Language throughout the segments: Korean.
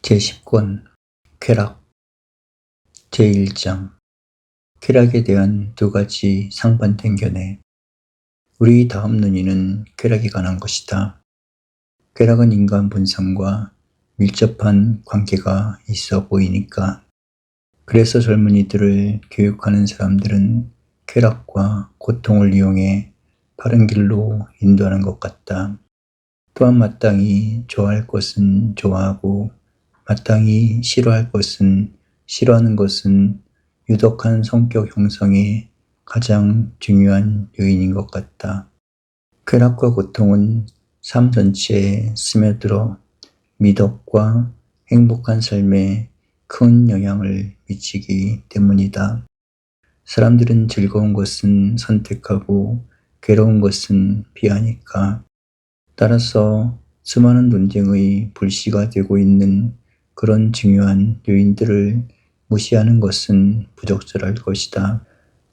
제10권 쾌락 제1장 쾌락에 대한 두 가지 상반된 견해. 우리 다음 논의는 쾌락에 관한 것이다. 쾌락은 인간 본성과 밀접한 관계가 있어 보이니까. 그래서 젊은이들을 교육하는 사람들은 쾌락과 고통을 이용해 바른 길로 인도하는 것 같다. 또한 마땅히 좋아할 것은 좋아하고 마땅히 싫어할 것은 싫어하는 것은 유독한 성격 형성에 가장 중요한 요인인 것 같다. 쾌락과 고통은 삶 전체에 스며들어 미덕과 행복한 삶에 큰 영향을 미치기 때문이다. 사람들은 즐거운 것은 선택하고 괴로운 것은 피하니까. 따라서 수많은 논쟁의 불씨가 되고 있는 그런 중요한 요인들을 무시하는 것은 부적절할 것이다.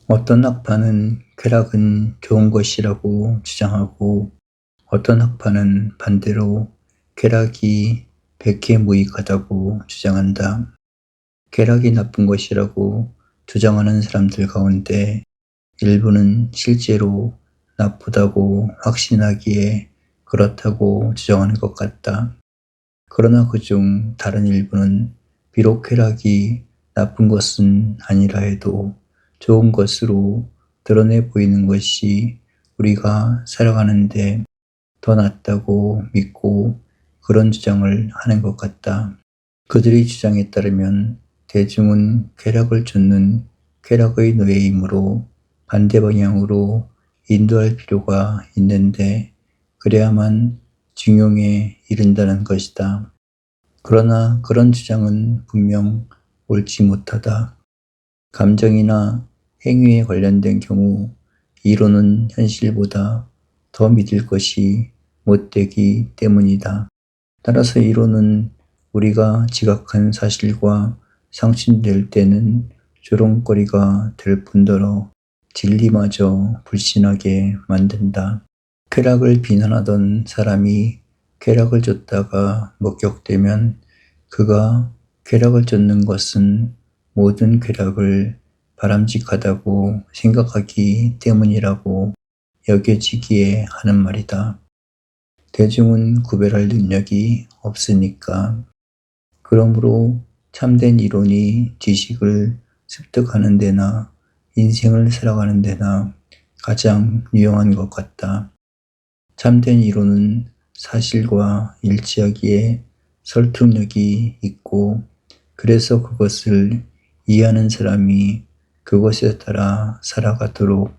어떤 학파는 쾌락은 좋은 것이라고 주장하고 어떤 학파는 반대로 쾌락이 백해무익하다고 주장한다. 쾌락이 나쁜 것이라고 주장하는 사람들 가운데 일부는 실제로 나쁘다고 확신하기에 그렇다고 주장하는 것 같다. 그러나 그중 다른 일부는 비록 쾌락이 나쁜 것은 아니라 해도 좋은 것으로 드러내 보이는 것이 우리가 살아가는데 더 낫다고 믿고 그런 주장을 하는 것 같다. 그들의 주장에 따르면 대중은 쾌락을 쫓는 쾌락의 노예이므로 반대 방향으로 인도할 필요가 있는데 그래야만 중용에 이른다는 것이다. 그러나 그런 주장은 분명 옳지 못하다. 감정이나 행위에 관련된 경우 이론은 현실보다 더 믿을 것이 못되기 때문이다. 따라서 이론은 우리가 지각한 사실과 상충될 때는 조롱거리가 될 뿐더러 진리마저 불신하게 만든다. 쾌락을 비난하던 사람이 쾌락을 쫓다가 목격되면 그가 쾌락을 쫓는 것은 모든 쾌락을 바람직하다고 생각하기 때문이라고 여겨지기에 하는 말이다. 대중은 구별할 능력이 없으니까. 그러므로 참된 이론이 지식을 습득하는 데나 인생을 살아가는 데나 가장 유용한 것 같다. 참된 이론은 사실과 일치하기에 설득력이 있고 그래서 그것을 이해하는 사람이 그것에 따라 살아가도록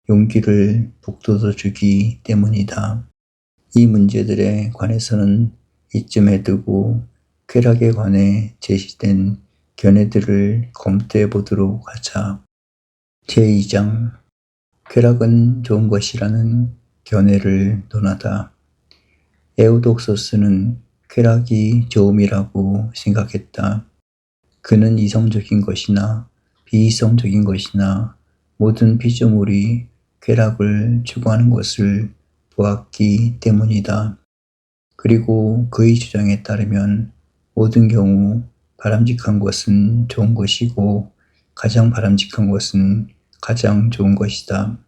용기를 북돋워주기 때문이다. 이 문제들에 관해서는 이쯤에 두고 쾌락에 관해 제시된 견해들을 검토해 보도록 하자. 제2장 쾌락은 좋은 것이라는 견해를 논하다. 에우독소스는 쾌락이 좋음이라고 생각했다. 그는 이성적인 것이나 비이성적인 것이나 모든 피조물이 쾌락을 추구하는 것을 보았기 때문이다. 그리고 그의 주장에 따르면 모든 경우 바람직한 것은 좋은 것이고 가장 바람직한 것은 가장 좋은 것이다.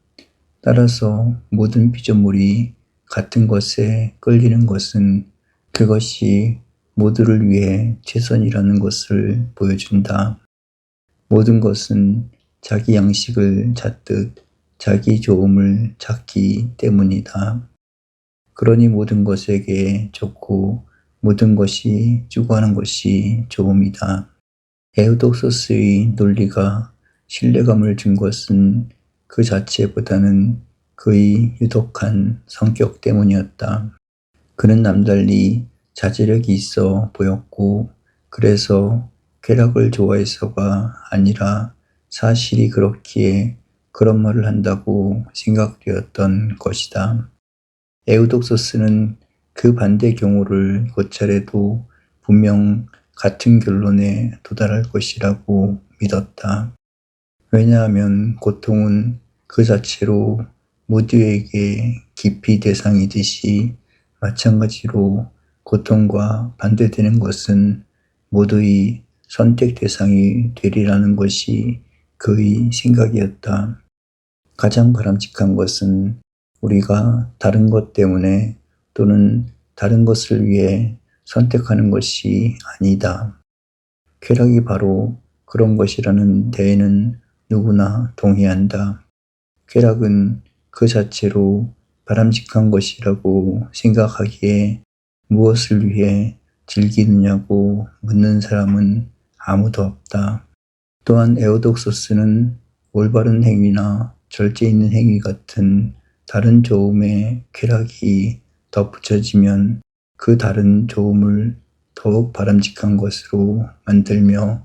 따라서 모든 피조물이 같은 것에 끌리는 것은 그것이 모두를 위해 최선이라는 것을 보여준다. 모든 것은 자기 양식을 찾듯 자기 좋음을 찾기 때문이다. 그러니 모든 것에게 좋고 모든 것이 추구하는 것이 좋음이다. 에우독소스의 논리가 신뢰감을 준 것은 그 자체보다는 그의 유독한 성격 때문이었다. 그는 남달리 자제력이 있어 보였고 그래서 쾌락을 좋아해서가 아니라 사실이 그렇기에 그런 말을 한다고 생각되었던 것이다. 에우독소스는 그 반대 경우를 고찰해도 분명 같은 결론에 도달할 것이라고 믿었다. 왜냐하면 고통은 그 자체로 모두에게 깊이 대상이듯이 마찬가지로 고통과 반대되는 것은 모두의 선택 대상이 되리라는 것이 그의 생각이었다. 가장 바람직한 것은 우리가 다른 것 때문에 또는 다른 것을 위해 선택하는 것이 아니다. 쾌락이 바로 그런 것이라는 데에는 누구나 동의한다. 쾌락은 그 자체로 바람직한 것이라고 생각하기에 무엇을 위해 즐기느냐고 묻는 사람은 아무도 없다. 또한 에우독소스는 올바른 행위나 절제 있는 행위 같은 다른 조음에 쾌락이 덧붙여지면 그 다른 조음을 더욱 바람직한 것으로 만들며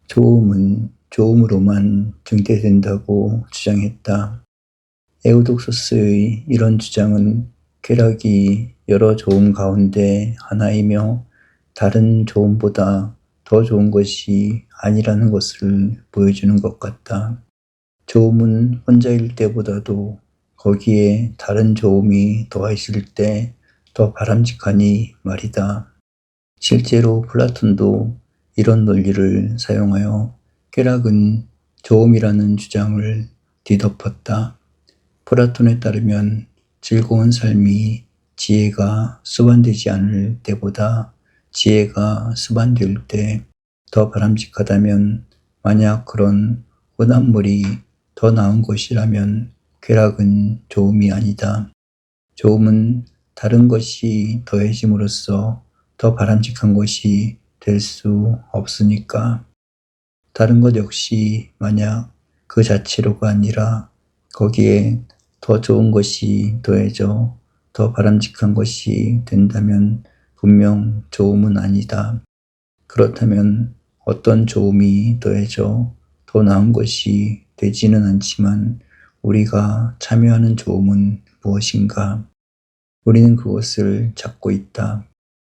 조음은 조음으로만 증대된다고 주장했다. 에우독소스의 이런 주장은 쾌락이 여러 조음 가운데 하나이며 다른 조음보다 더 좋은 것이 아니라는 것을 보여주는 것 같다. 조음은 혼자일 때보다도 거기에 다른 조음이 더하 있을 때 더 바람직하니 말이다. 실제로 플라톤도 이런 논리를 사용하여 쾌락은 조음이라는 주장을 뒤덮었다. 플라톤에 따르면 즐거운 삶이 지혜가 수반되지 않을 때보다 지혜가 수반될 때 더 바람직하다면 만약 그런 혼합물이 더 나은 것이라면 쾌락은 조음이 아니다. 조음은 다른 것이 더해짐으로써 더 바람직한 것이 될 수 없으니까. 다른 것 역시 만약 그 자체로가 아니라 거기에 더 좋은 것이 더해져 더 바람직한 것이 된다면 분명 조음은 아니다. 그렇다면 어떤 조음이 더해져 더 나은 것이 되지는 않지만 우리가 참여하는 조음은 무엇인가? 우리는 그것을 찾고 있다.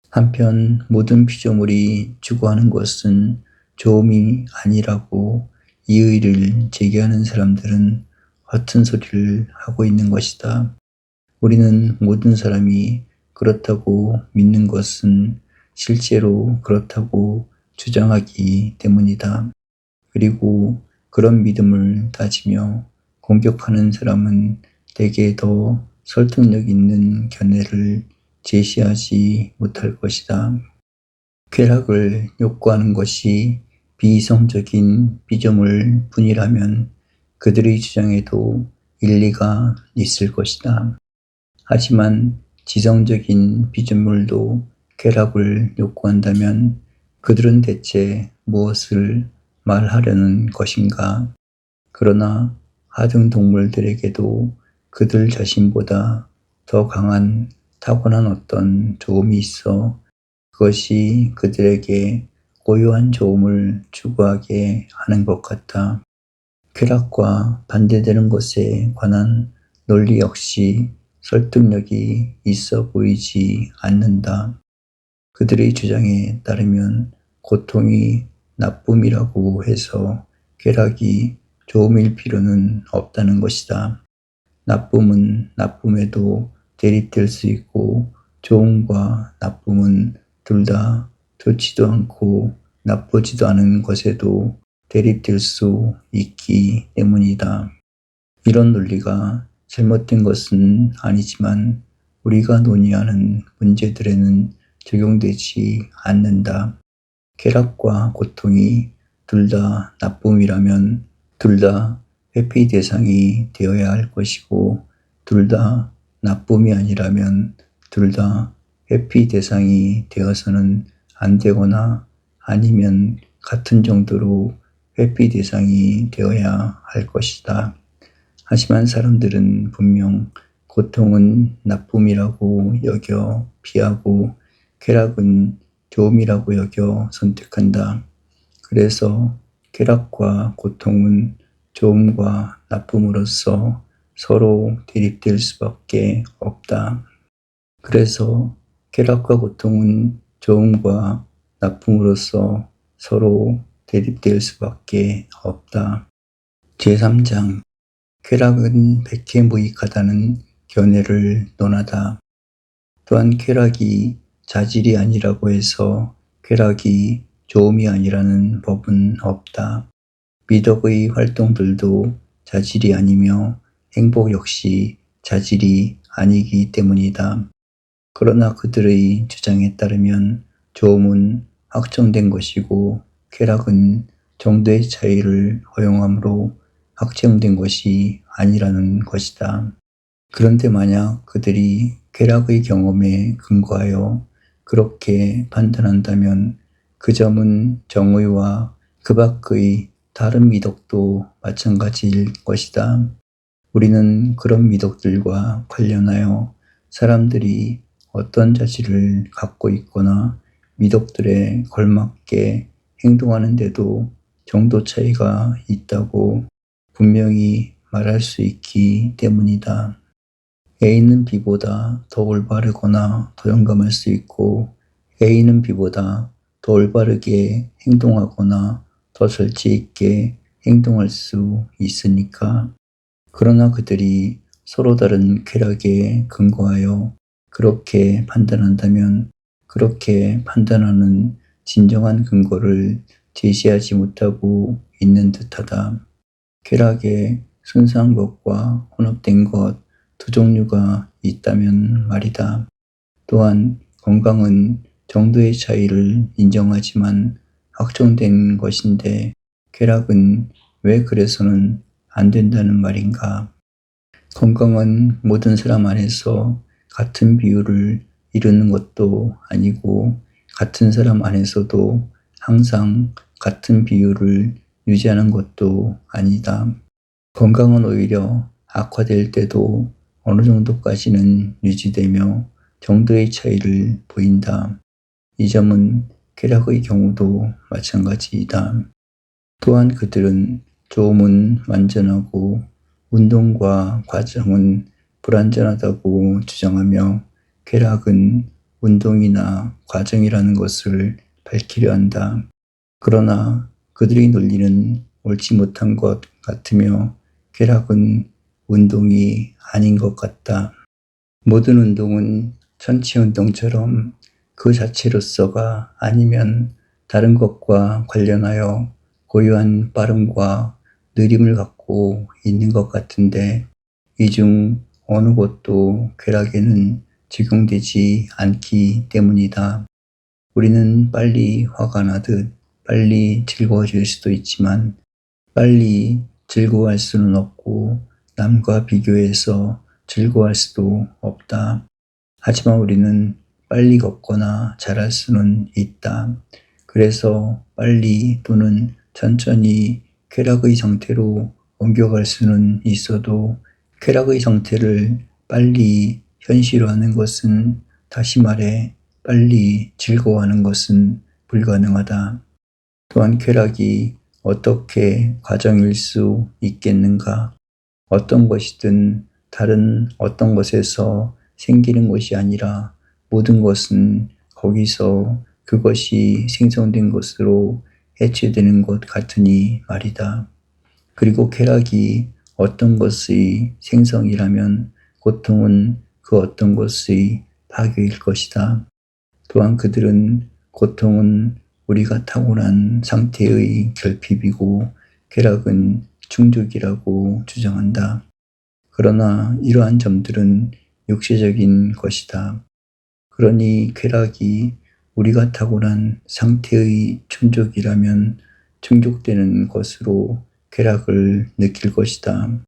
한편 모든 피조물이 추구하는 것은 조음이 아니라고 이의를 제기하는 사람들은 허튼 소리를 하고 있는 것이다. 우리는 모든 사람이 그렇다고 믿는 것은 실제로 그렇다고 주장하기 때문이다. 그리고 그런 믿음을 따지며 공격하는 사람은 대개 더 설득력 있는 견해를 제시하지 못할 것이다. 쾌락을 욕구하는 것이 비이성적인 피조물 뿐이라면 그들의 주장에도 일리가 있을 것이다. 하지만 지성적인 피조물도 쾌락을 욕구한다면 그들은 대체 무엇을 말하려는 것인가? 그러나 하등 동물들에게도 그들 자신보다 더 강한 타고난 어떤 조음이 있어 그것이 그들에게 고유한 조음을 추구하게 하는 것 같아. 쾌락과 반대되는 것에 관한 논리 역시 설득력이 있어 보이지 않는다. 그들의 주장에 따르면 고통이 나쁨이라고 해서 쾌락이 조음일 필요는 없다는 것이다. 나쁨은 나쁨에도 대립될 수 있고 좋음과 나쁨은 둘 다 좋지도 않고 나쁘지도 않은 것에도 대립될 수 있기 때문이다. 이런 논리가 잘못된 것은 아니지만 우리가 논의하는 문제들에는 적용되지 않는다. 쾌락과 고통이 둘 다 나쁨이라면 둘 다 회피 대상이 되어야 할 것이고 둘 다 나쁨이 아니라면 둘 다 회피 대상이 되어서는 안 되거나 아니면 같은 정도로 회피 대상이 되어야 할 것이다. 하지만 사람들은 분명 고통은 나쁨이라고 여겨 피하고 쾌락은 좋음이라고 여겨 선택한다. 그래서 쾌락과 고통은 좋음과 나쁨으로써 서로 대립될 수밖에 없다. 그래서 쾌락과 고통은 좋음과 나쁨으로써 서로 대립될 수밖에 없다. 제3장 쾌락은 백해무익하다는 견해를 논하다. 또한 쾌락이 자질이 아니라고 해서 쾌락이 좋음이 아니라는 법은 없다. 미덕의 활동들도 자질이 아니며 행복 역시 자질이 아니기 때문이다. 그러나 그들의 주장에 따르면 좋음은 확정된 것이고 쾌락은 정도의 차이를 허용함으로 확정된 것이 아니라는 것이다. 그런데 만약 그들이 쾌락의 경험에 근거하여 그렇게 판단한다면 그 점은 정의와 그 밖의 다른 미덕도 마찬가지일 것이다. 우리는 그런 미덕들과 관련하여 사람들이 어떤 자질을 갖고 있거나 미덕들에 걸맞게 행동하는데도 정도 차이가 있다고 분명히 말할 수 있기 때문이다. A는 B보다 더 올바르거나 더 용감할 수 있고 A는 B보다 더 올바르게 행동하거나 더 절제 있게 행동할 수 있으니까. 그러나 그들이 서로 다른 쾌락에 근거하여 그렇게 판단한다면 그렇게 판단하는 진정한 근거를 제시하지 못하고 있는 듯하다. 쾌락에 순수한 것과 혼합된 것 두 종류가 있다면 말이다. 또한 건강은 정도의 차이를 인정하지만 확정된 것인데 쾌락은 왜 그래서는 안 된다는 말인가? 건강은 모든 사람 안에서 같은 비율을 이루는 것도 아니고 같은 사람 안에서도 항상 같은 비율을 유지하는 것도 아니다. 건강은 오히려 악화될 때도 어느 정도까지는 유지되며 정도의 차이를 보인다. 이 점은 쾌락의 경우도 마찬가지이다. 또한 그들은 좋음은 완전하고 운동과 과정은 불완전하다고 주장하며 쾌락은 운동이나 과정이라는 것을 밝히려 한다. 그러나 그들의 논리는 옳지 못한 것 같으며 쾌락은 운동이 아닌 것 같다. 모든 운동은 전체 운동처럼 그 자체로서가 아니면 다른 것과 관련하여 고유한 빠름과 느림을 갖고 있는 것 같은데 이 중 어느 것도 쾌락에는 적용되지 않기 때문이다. 우리는 빨리 화가 나듯 빨리 즐거워질 수도 있지만 빨리 즐거워할 수는 없고 남과 비교해서 즐거워할 수도 없다. 하지만 우리는 빨리 걷거나 잘할 수는 있다. 그래서 빨리 또는 천천히 쾌락의 상태로 옮겨갈 수는 있어도 쾌락의 상태를 빨리 현실화하는 것은 다시 말해 빨리 즐거워하는 것은 불가능하다. 또한 쾌락이 어떻게 과정일 수 있겠는가? 어떤 것이든 다른 어떤 것에서 생기는 것이 아니라 모든 것은 거기서 그것이 생성된 것으로 해체되는 것 같으니 말이다. 그리고 쾌락이 어떤 것의 생성이라면 고통은 그 어떤 것의 파괴일 것이다. 또한 그들은 고통은 우리가 타고난 상태의 결핍이고 쾌락은 충족이라고 주장한다. 그러나 이러한 점들은 육체적인 것이다. 그러니 쾌락이 우리가 타고난 상태의 충족이라면 충족되는 것으로 쾌락을 느낄 것이다.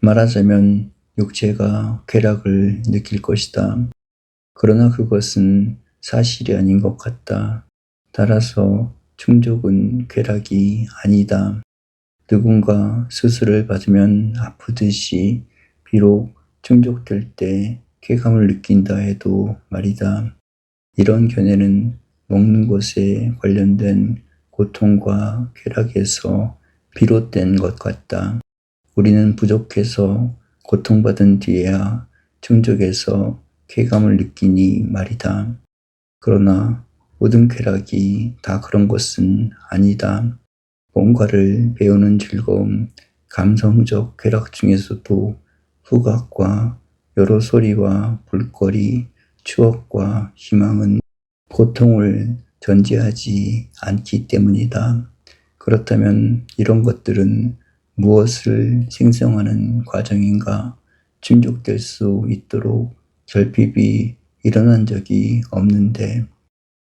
말하자면 육체가 쾌락을 느낄 것이다. 그러나 그것은 사실이 아닌 것 같다. 따라서 충족은 쾌락이 아니다. 누군가 수술을 받으면 아프듯이 비록 충족될 때 쾌감을 느낀다 해도 말이다. 이런 견해는 먹는 것에 관련된 고통과 쾌락에서 비롯된 것 같다. 우리는 부족해서 고통받은 뒤에야 충족해서 쾌감을 느끼니 말이다. 그러나 모든 쾌락이 다 그런 것은 아니다. 뭔가를 배우는 즐거움, 감성적 쾌락 중에서도 후각과 여러 소리와 볼거리, 추억과 희망은 고통을 존재하지 않기 때문이다. 그렇다면 이런 것들은 무엇을 생성하는 과정인가? 충족될 수 있도록 결핍이 일어난 적이 없는데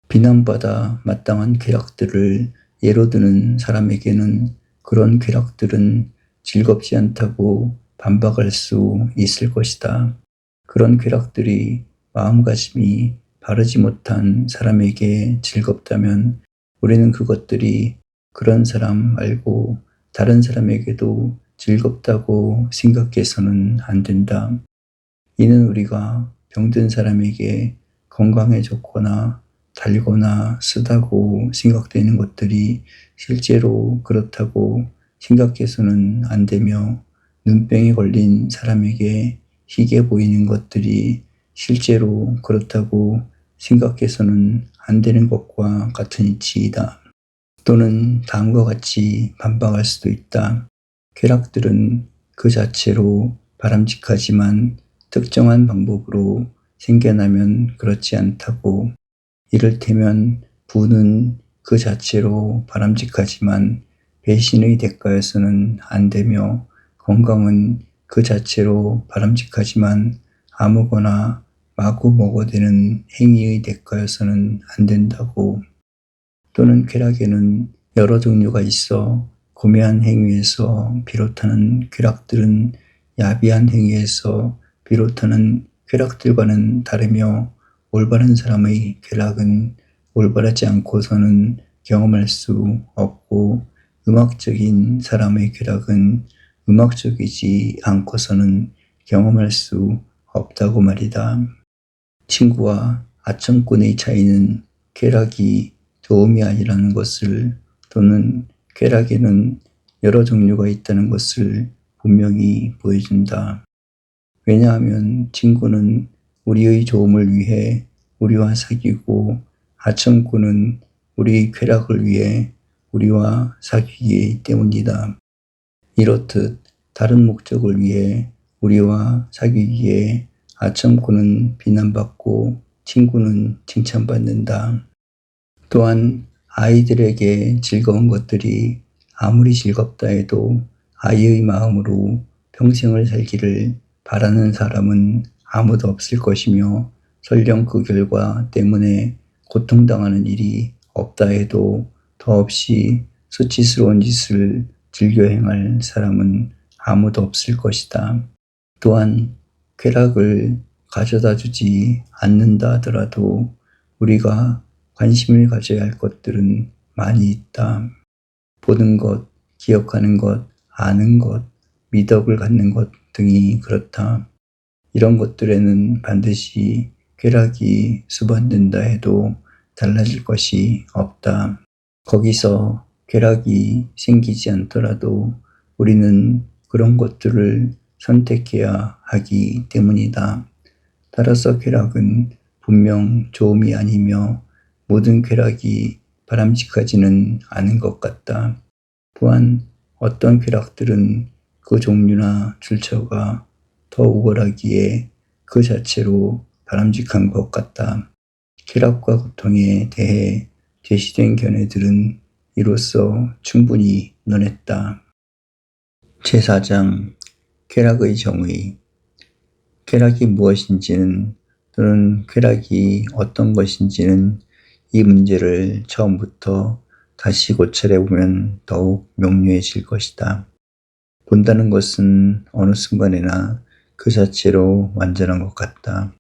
비난받아 마땅한 쾌락들을 예로 드는 사람에게는 그런 쾌락들은 즐겁지 않다고 반박할 수 있을 것이다. 그런 쾌락들이 마음가짐이 바르지 못한 사람에게 즐겁다면 우리는 그것들이 그런 사람 말고 다른 사람에게도 즐겁다고 생각해서는 안 된다. 이는 우리가 병든 사람에게 건강해졌거나 달거나 쓰다고 생각되는 것들이 실제로 그렇다고 생각해서는 안 되며 눈병에 걸린 사람에게 희게 보이는 것들이 실제로 그렇다고 생각해서는 안 되는 것과 같은 이치이다. 또는 다음과 같이 반박할 수도 있다. 쾌락들은 그 자체로 바람직하지만 특정한 방법으로 생겨나면 그렇지 않다고. 이를테면 부는 그 자체로 바람직하지만 배신의 대가여서는 안 되며 건강은 그 자체로 바람직하지만 아무거나 마구 먹어대는 행위의 대가여서는 안 된다고. 또는 쾌락에는 여러 종류가 있어 고매한 행위에서 비롯하는 쾌락들은 야비한 행위에서 비롯하는 쾌락들과는 다르며 올바른 사람의 쾌락은 올바르지 않고서는 경험할 수 없고 음악적인 사람의 쾌락은 음악적이지 않고서는 경험할 수 없다고 말이다. 친구와 아청꾼의 차이는 쾌락이 도움이 아니라는 것을 또는 쾌락에는 여러 종류가 있다는 것을 분명히 보여준다. 왜냐하면 친구는 우리의 좋음을 위해 우리와 사귀고 아청꾼은 우리의 쾌락을 위해 우리와 사귀기 때문이다. 이렇듯 다른 목적을 위해 우리와 사귀기에 아청꾼은 비난받고 친구는 칭찬받는다. 또한 아이들에게 즐거운 것들이 아무리 즐겁다 해도 아이의 마음으로 평생을 살기를 바라는 사람은 아무도 없을 것이며 설령 그 결과 때문에 고통당하는 일이 없다 해도 더없이 수치스러운 짓을 즐겨 행할 사람은 아무도 없을 것이다. 또한 쾌락을 가져다 주지 않는다 하더라도 우리가 관심을 가져야 할 것들은 많이 있다. 보는 것, 기억하는 것, 아는 것, 미덕을 갖는 것 등이 그렇다. 이런 것들에는 반드시 쾌락이 수반된다 해도 달라질 것이 없다. 거기서 쾌락이 생기지 않더라도 우리는 그런 것들을 선택해야 하기 때문이다. 따라서 쾌락은 분명 좋음이 아니며 모든 쾌락이 바람직하지는 않은 것 같다. 또한 어떤 쾌락들은 그 종류나 출처가 더 우월하기에 그 자체로 바람직한 것 같다. 쾌락과 고통에 대해 제시된 견해들은 이로써 충분히 논했다. 제4장 쾌락의 정의. 쾌락이 무엇인지는 또는 쾌락이 어떤 것인지는 이 문제를 처음부터 다시 고찰해보면 더욱 명료해질 것이다. 본다는 것은 어느 순간에나 그 자체로 완전한 것 같다.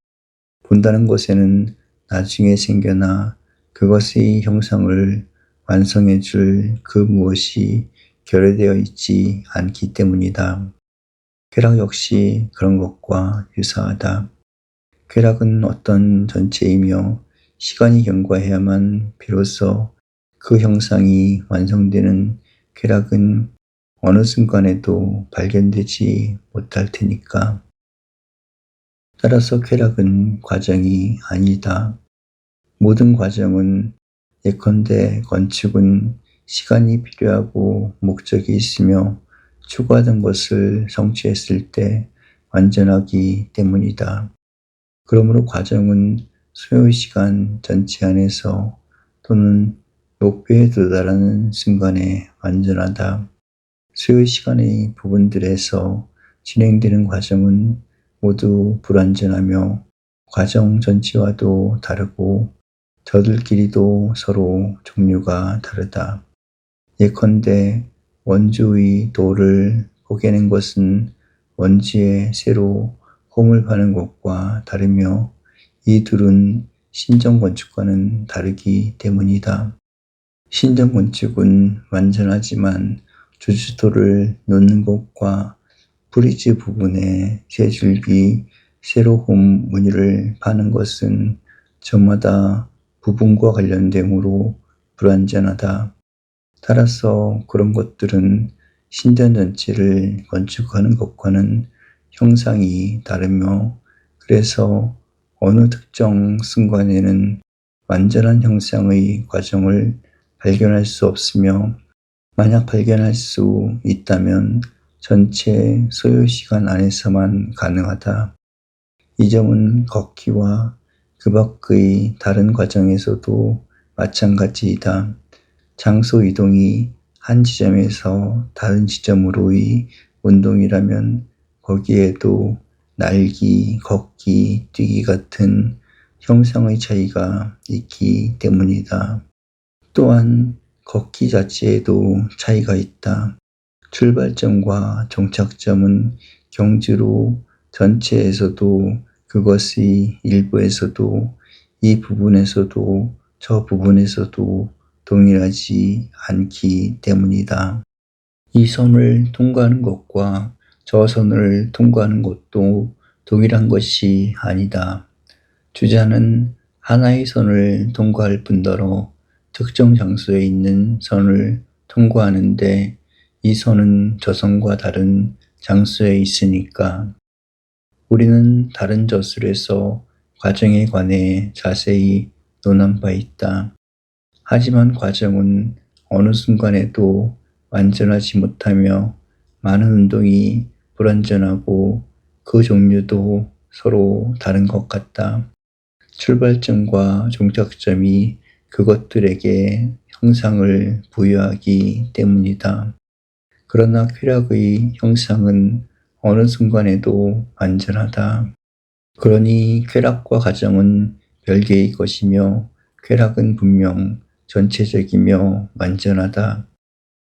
본다는 것에는 나중에 생겨나 그것의 형상을 완성해줄 그 무엇이 결여되어 있지 않기 때문이다. 쾌락 역시 그런 것과 유사하다. 쾌락은 어떤 전체이며 시간이 경과해야만 비로소 그 형상이 완성되는 쾌락은 어느 순간에도 발견되지 못할 테니까. 따라서 쾌락은 과정이 아니다. 모든 과정은 예컨대 건축은 시간이 필요하고 목적이 있으며 추구하던 것을 성취했을 때 완전하기 때문이다. 그러므로 과정은 소요시간 전체 안에서 또는 목표에 도달하는 순간에 완전하다. 소요 시간의 부분들에서 진행되는 과정은 모두 불완전하며 과정 전체와도 다르고 저들끼리도 서로 종류가 다르다. 예컨대 원주의 돌을 포개는 것은 원지에 새로 홈을 파는 것과 다르며 이 둘은 신정건축과는 다르기 때문이다. 신정건축은 완전하지만 주춧돌을 놓는 것과 브리지 부분에 세 줄기 세로 홈 무늬를 파는 것은 저마다 부분과 관련되므로 불완전하다. 따라서 그런 것들은 신전 전체를 건축하는 것과는 형상이 다르며 그래서 어느 특정 순간에는 완전한 형상의 과정을 발견할 수 없으며 만약 발견할 수 있다면 전체 소요 시간 안에서만 가능하다. 이 점은 걷기와 그 밖의 다른 과정에서도 마찬가지이다. 장소 이동이 한 지점에서 다른 지점으로의 운동이라면 거기에도 날기, 걷기, 뛰기 같은 형상의 차이가 있기 때문이다. 또한 걷기 자체에도 차이가 있다. 출발점과 종착점은 경주로 전체에서도 그것의 일부에서도 이 부분에서도 저 부분에서도 동일하지 않기 때문이다. 이 선을 통과하는 것과 저 선을 통과하는 것도 동일한 것이 아니다. 주자는 하나의 선을 통과할 뿐더러 특정 장소에 있는 선을 통과하는데 이 선은 저 선과 다른 장소에 있으니까 우리는 다른 저술에서 과정에 관해 자세히 논한 바 있다. 하지만 과정은 어느 순간에도 완전하지 못하며 많은 운동이 불완전하고 그 종류도 서로 다른 것 같다. 출발점과 종착점이 그것들에게 형상을 부여하기 때문이다. 그러나 쾌락의 형상은 어느 순간에도 완전하다. 그러니 쾌락과 과정은 별개의 것이며 쾌락은 분명 전체적이며 완전하다.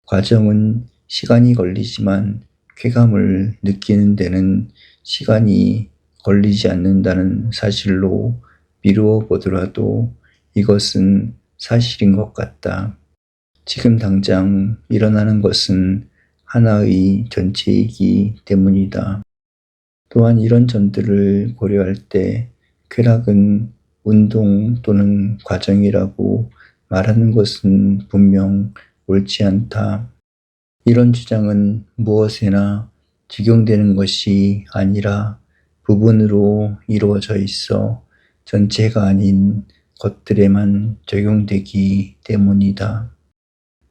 과정은 시간이 걸리지만 쾌감을 느끼는 데는 시간이 걸리지 않는다는 사실로 미루어 보더라도 이것은 사실인 것 같다. 지금 당장 일어나는 것은 하나의 전체이기 때문이다. 또한 이런 점들을 고려할 때 쾌락은 운동 또는 과정이라고 말하는 것은 분명 옳지 않다. 이런 주장은 무엇에나 적용되는 것이 아니라 부분으로 이루어져 있어 전체가 아닌 것들에만 적용되기 때문이다.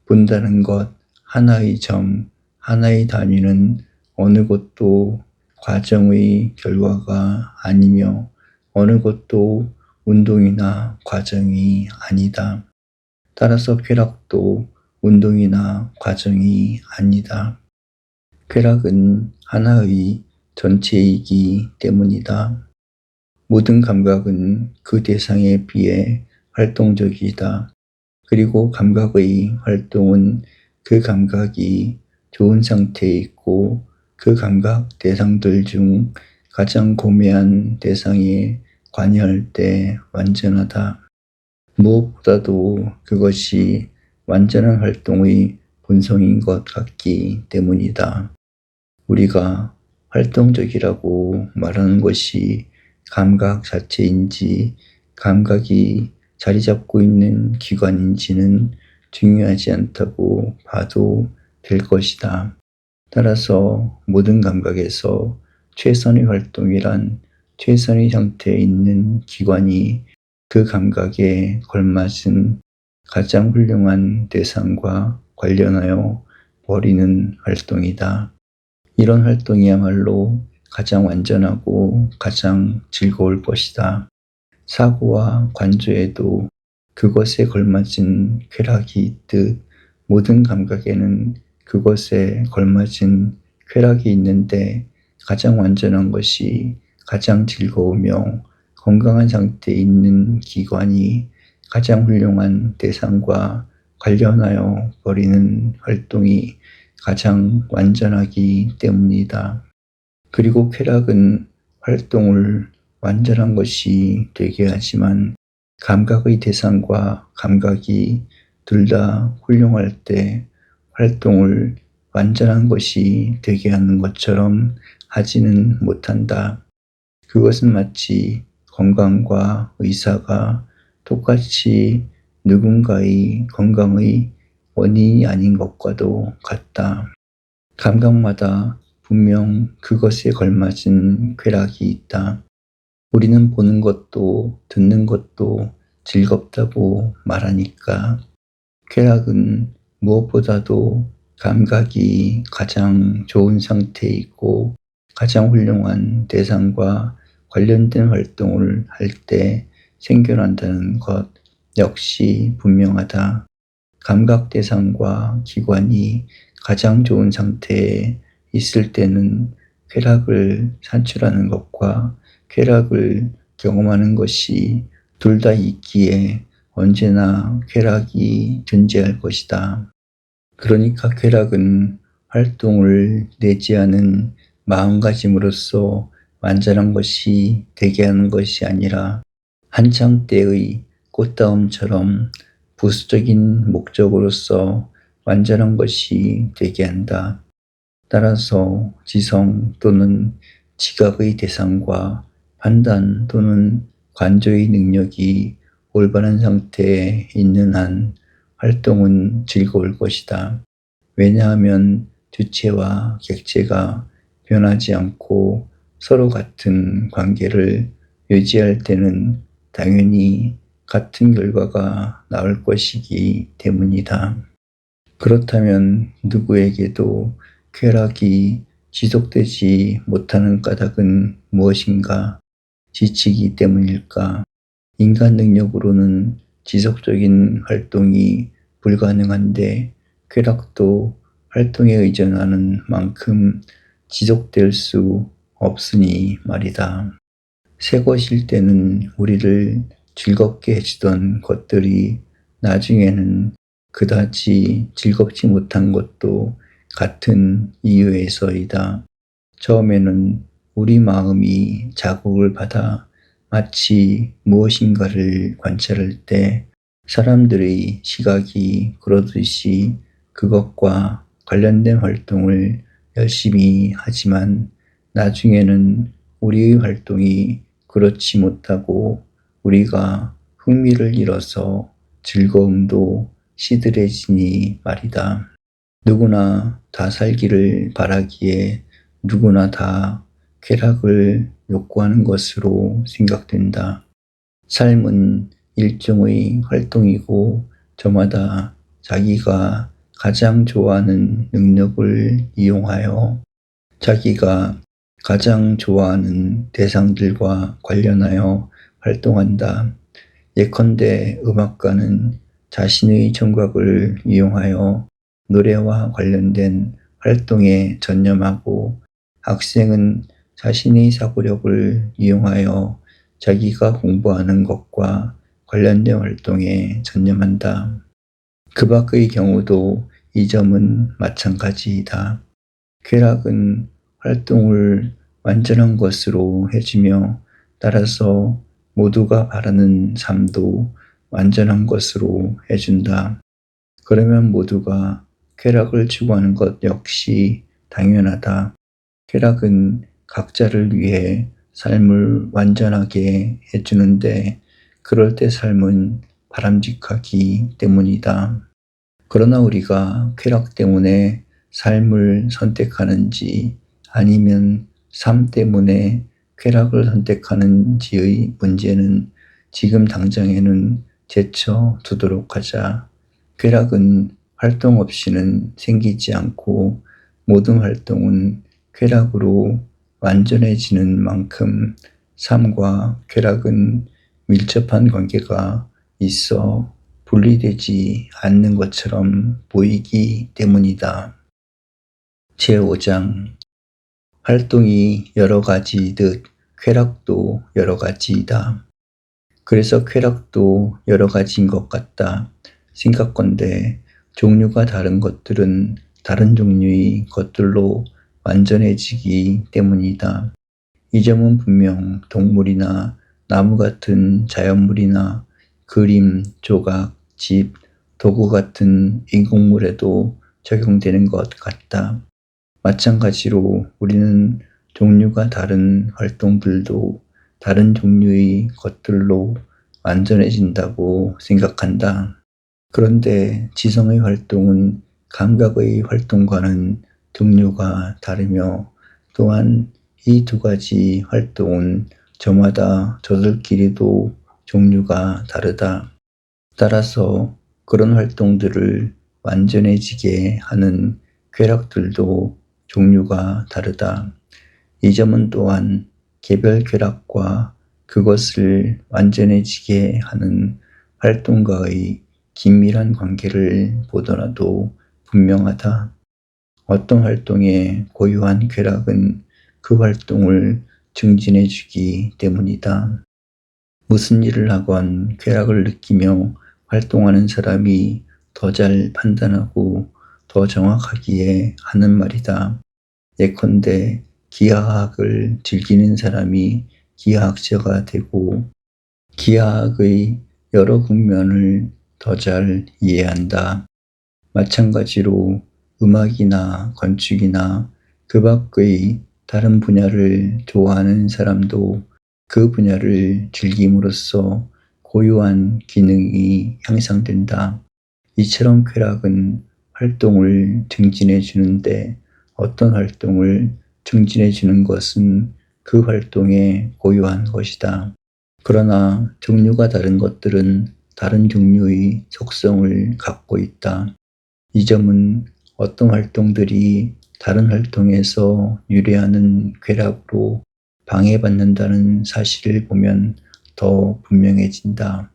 본다는 것, 하나의 점, 하나의 단위는 어느 것도 과정의 결과가 아니며 어느 것도 운동이나 과정이 아니다. 따라서 쾌락도 운동이나 과정이 아니다. 쾌락은 하나의 전체이기 때문이다. 모든 감각은 그 대상에 비해 활동적이다. 그리고 감각의 활동은 그 감각이 좋은 상태에 있고 그 감각 대상들 중 가장 고매한 대상에 관여할 때 완전하다. 무엇보다도 그것이 완전한 활동의 본성인 것 같기 때문이다. 우리가 활동적이라고 말하는 것이 감각 자체인지 감각이 자리 잡고 있는 기관인지는 중요하지 않다고 봐도 될 것이다. 따라서 모든 감각에서 최선의 활동이란 최선의 상태에 있는 기관이 그 감각에 걸맞은 가장 훌륭한 대상과 관련하여 벌이는 활동이다. 이런 활동이야말로 가장 완전하고 가장 즐거울 것이다. 사고와 관조에도 그것에 걸맞은 쾌락이 있듯 모든 감각에는 그것에 걸맞은 쾌락이 있는데 가장 완전한 것이 가장 즐거우며 건강한 상태에 있는 기관이 가장 훌륭한 대상과 관련하여 벌이는 활동이 가장 완전하기 때문이다. 그리고 쾌락은 활동을 완전한 것이 되게 하지만 감각의 대상과 감각이 둘 다 훌륭할 때 활동을 완전한 것이 되게 하는 것처럼 하지는 못한다. 그것은 마치 건강과 의사가 똑같이 누군가의 건강의 원인이 아닌 것과도 같다. 감각마다 분명 그것에 걸맞은 쾌락이 있다. 우리는 보는 것도 듣는 것도 즐겁다고 말하니까 쾌락은 무엇보다도 감각이 가장 좋은 상태에 있고 가장 훌륭한 대상과 관련된 활동을 할 때 생겨난다는 것 역시 분명하다. 감각 대상과 기관이 가장 좋은 상태에 있을 때는 쾌락을 산출하는 것과 쾌락을 경험하는 것이 둘 다 있기에 언제나 쾌락이 존재할 것이다. 그러니까 쾌락은 활동을 내지하는 마음가짐으로써 완전한 것이 되게 하는 것이 아니라 한창 때의 꽃다움처럼 부수적인 목적으로서 완전한 것이 되게 한다. 따라서 지성 또는 지각의 대상과 판단 또는 관조의 능력이 올바른 상태에 있는 한 활동은 즐거울 것이다. 왜냐하면 주체와 객체가 변하지 않고 서로 같은 관계를 유지할 때는 당연히 같은 결과가 나올 것이기 때문이다. 그렇다면 누구에게도 쾌락이 지속되지 못하는 까닭은 무엇인가? 지치기 때문일까? 인간 능력으로는 지속적인 활동이 불가능한데 쾌락도 활동에 의존하는 만큼 지속될 수 없으니 말이다. 새 것일 때는 우리를 즐겁게 해주던 것들이 나중에는 그다지 즐겁지 못한 것도 같은 이유에서이다. 처음에는 우리 마음이 자극을 받아 마치 무엇인가를 관찰할 때 사람들의 시각이 그러듯이 그것과 관련된 활동을 열심히 하지만 나중에는 우리의 활동이 그렇지 못하고 우리가 흥미를 잃어서 즐거움도 시들해지니 말이다. 누구나 다 살기를 바라기에 누구나 다 쾌락을 욕구하는 것으로 생각된다. 삶은 일종의 활동이고 저마다 자기가 가장 좋아하는 능력을 이용하여 자기가 가장 좋아하는 대상들과 관련하여 활동한다. 예컨대 음악가는 자신의 청각을 이용하여 노래와 관련된 활동에 전념하고 학생은 자신의 사고력을 이용하여 자기가 공부하는 것과 관련된 활동에 전념한다. 그 밖의 경우도 이 점은 마찬가지이다. 쾌락은 활동을 완전한 것으로 해주며 따라서 모두가 바라는 삶도 완전한 것으로 해준다. 그러면 모두가 쾌락을 추구하는 것 역시 당연하다. 쾌락은 각자를 위해 삶을 완전하게 해주는데 그럴 때 삶은 바람직하기 때문이다. 그러나 우리가 쾌락 때문에 삶을 선택하는지 아니면 삶 때문에 쾌락을 선택하는지의 문제는 지금 당장에는 제쳐 두도록 하자. 쾌락은 활동 없이는 생기지 않고 모든 활동은 쾌락으로 완전해지는 만큼 삶과 쾌락은 밀접한 관계가 있어 분리되지 않는 것처럼 보이기 때문이다. 제5장 활동이 여러 가지이듯 쾌락도 여러 가지이다. 그래서 쾌락도 여러 가지인 것 같다. 생각건대 종류가 다른 것들은 다른 종류의 것들로 완전해지기 때문이다. 이 점은 분명 동물이나 나무 같은 자연물이나 그림, 조각, 집, 도구 같은 인공물에도 적용되는 것 같다. 마찬가지로 우리는 종류가 다른 활동들도 다른 종류의 것들로 완전해진다고 생각한다. 그런데 지성의 활동은 감각의 활동과는 종류가 다르며 또한 이 두 가지 활동은 저마다 저들끼리도 종류가 다르다. 따라서 그런 활동들을 완전해지게 하는 쾌락들도 종류가 다르다. 이 점은 또한 개별 쾌락과 그것을 완전해지게 하는 활동과의 긴밀한 관계를 보더라도 분명하다. 어떤 활동의 고유한 쾌락은 그 활동을 증진해주기 때문이다. 무슨 일을 하건 쾌락을 느끼며 활동하는 사람이 더 잘 판단하고 더 정확하기에 하는 말이다. 예컨대 기하학을 즐기는 사람이 기하학자가 되고 기하학의 여러 국면을 더 잘 이해한다. 마찬가지로 음악이나 건축이나 그 밖의 다른 분야를 좋아하는 사람도 그 분야를 즐김으로써 고유한 기능이 향상된다. 이처럼 쾌락은 활동을 증진해 주는데 어떤 활동을 증진해 주는 것은 그 활동의 고유한 것이다. 그러나 종류가 다른 것들은 다른 종류의 속성을 갖고 있다. 이 점은 어떤 활동들이 다른 활동에서 유래하는 쾌락으로 방해받는다는 사실을 보면 더 분명해진다.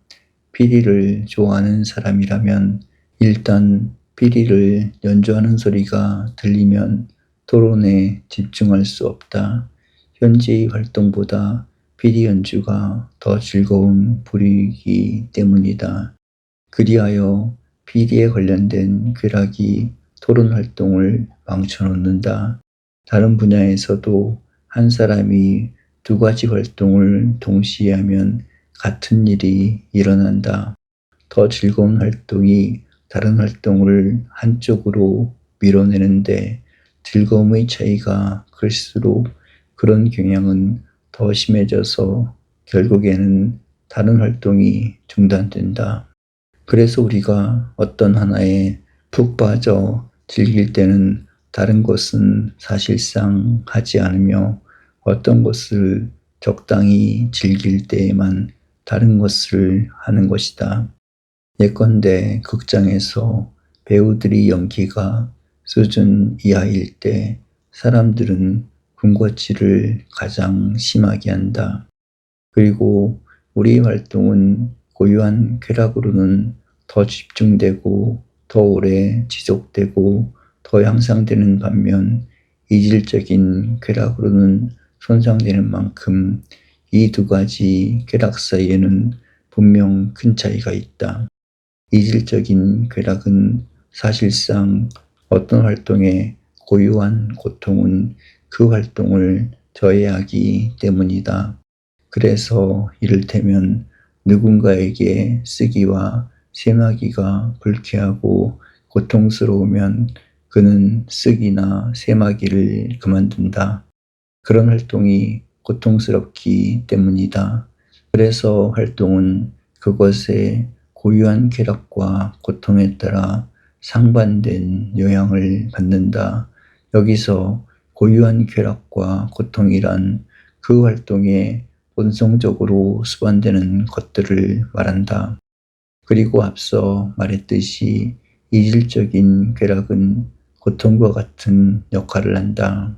피리를 좋아하는 사람이라면 일단 피리를 연주하는 소리가 들리면 토론에 집중할 수 없다. 현재의 활동보다 피리 연주가 더 즐거운 부류이기 때문이다. 그리하여 피리에 관련된 쾌락이 토론 활동을 망쳐놓는다. 다른 분야에서도 한 사람이 두 가지 활동을 동시에 하면 같은 일이 일어난다. 더 즐거운 활동이 다른 활동을 한쪽으로 밀어내는데 즐거움의 차이가 클수록 그런 경향은 더 심해져서 결국에는 다른 활동이 중단된다. 그래서 우리가 어떤 하나에 푹 빠져 즐길 때는 다른 것은 사실상 하지 않으며 어떤 것을 적당히 즐길 때에만 다른 것을 하는 것이다. 예컨대 극장에서 배우들의 연기가 수준 이하일 때 사람들은 군것질을 가장 심하게 한다. 그리고 우리의 활동은 고유한 쾌락으로는 더 집중되고 더 오래 지속되고 더 향상되는 반면 이질적인 쾌락으로는 손상되는 만큼 이 두 가지 쾌락 사이에는 분명 큰 차이가 있다. 이질적인 쾌락은 사실상 어떤 활동의 고유한 고통은 그 활동을 저해하기 때문이다. 그래서 이를테면 누군가에게 쓰기와 세마기가 불쾌하고 고통스러우면 그는 쓰기나 세마기를 그만둔다. 그런 활동이 고통스럽기 때문이다. 그래서 활동은 그것의 고유한 쾌락과 고통에 따라 상반된 영향을 받는다. 여기서 고유한 쾌락과 고통이란 그 활동에 본성적으로 수반되는 것들을 말한다. 그리고 앞서 말했듯이 이질적인 쾌락은 고통과 같은 역할을 한다.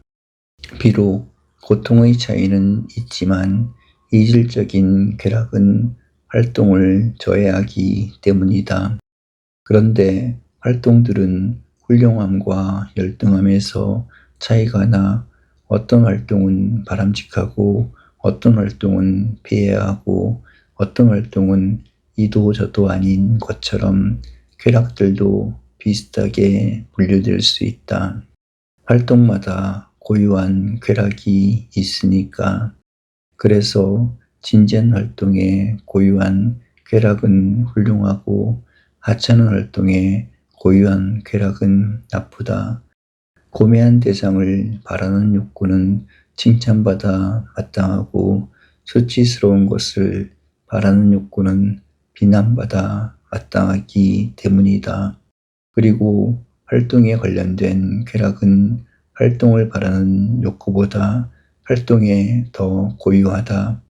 비록 고통의 차이는 있지만 이질적인 쾌락은 활동을 저해하기 때문이다. 그런데 활동들은 훌륭함과 열등함에서 차이가 나 어떤 활동은 바람직하고 어떤 활동은 피해야 하고 어떤 활동은 이도저도 아닌 것처럼 쾌락들도 비슷하게 분류될 수 있다. 활동마다 고유한 쾌락이 있으니까. 그래서 진지한 활동에 고유한 쾌락은 훌륭하고 하찮은 활동에 고유한 쾌락은 나쁘다. 고매한 대상을 바라는 욕구는 칭찬받아 마땅하고 수치스러운 것을 바라는 욕구는 비난받아 마땅하기 때문이다. 그리고 활동에 관련된 쾌락은 활동을 바라는 욕구보다 활동에 더 고유하다.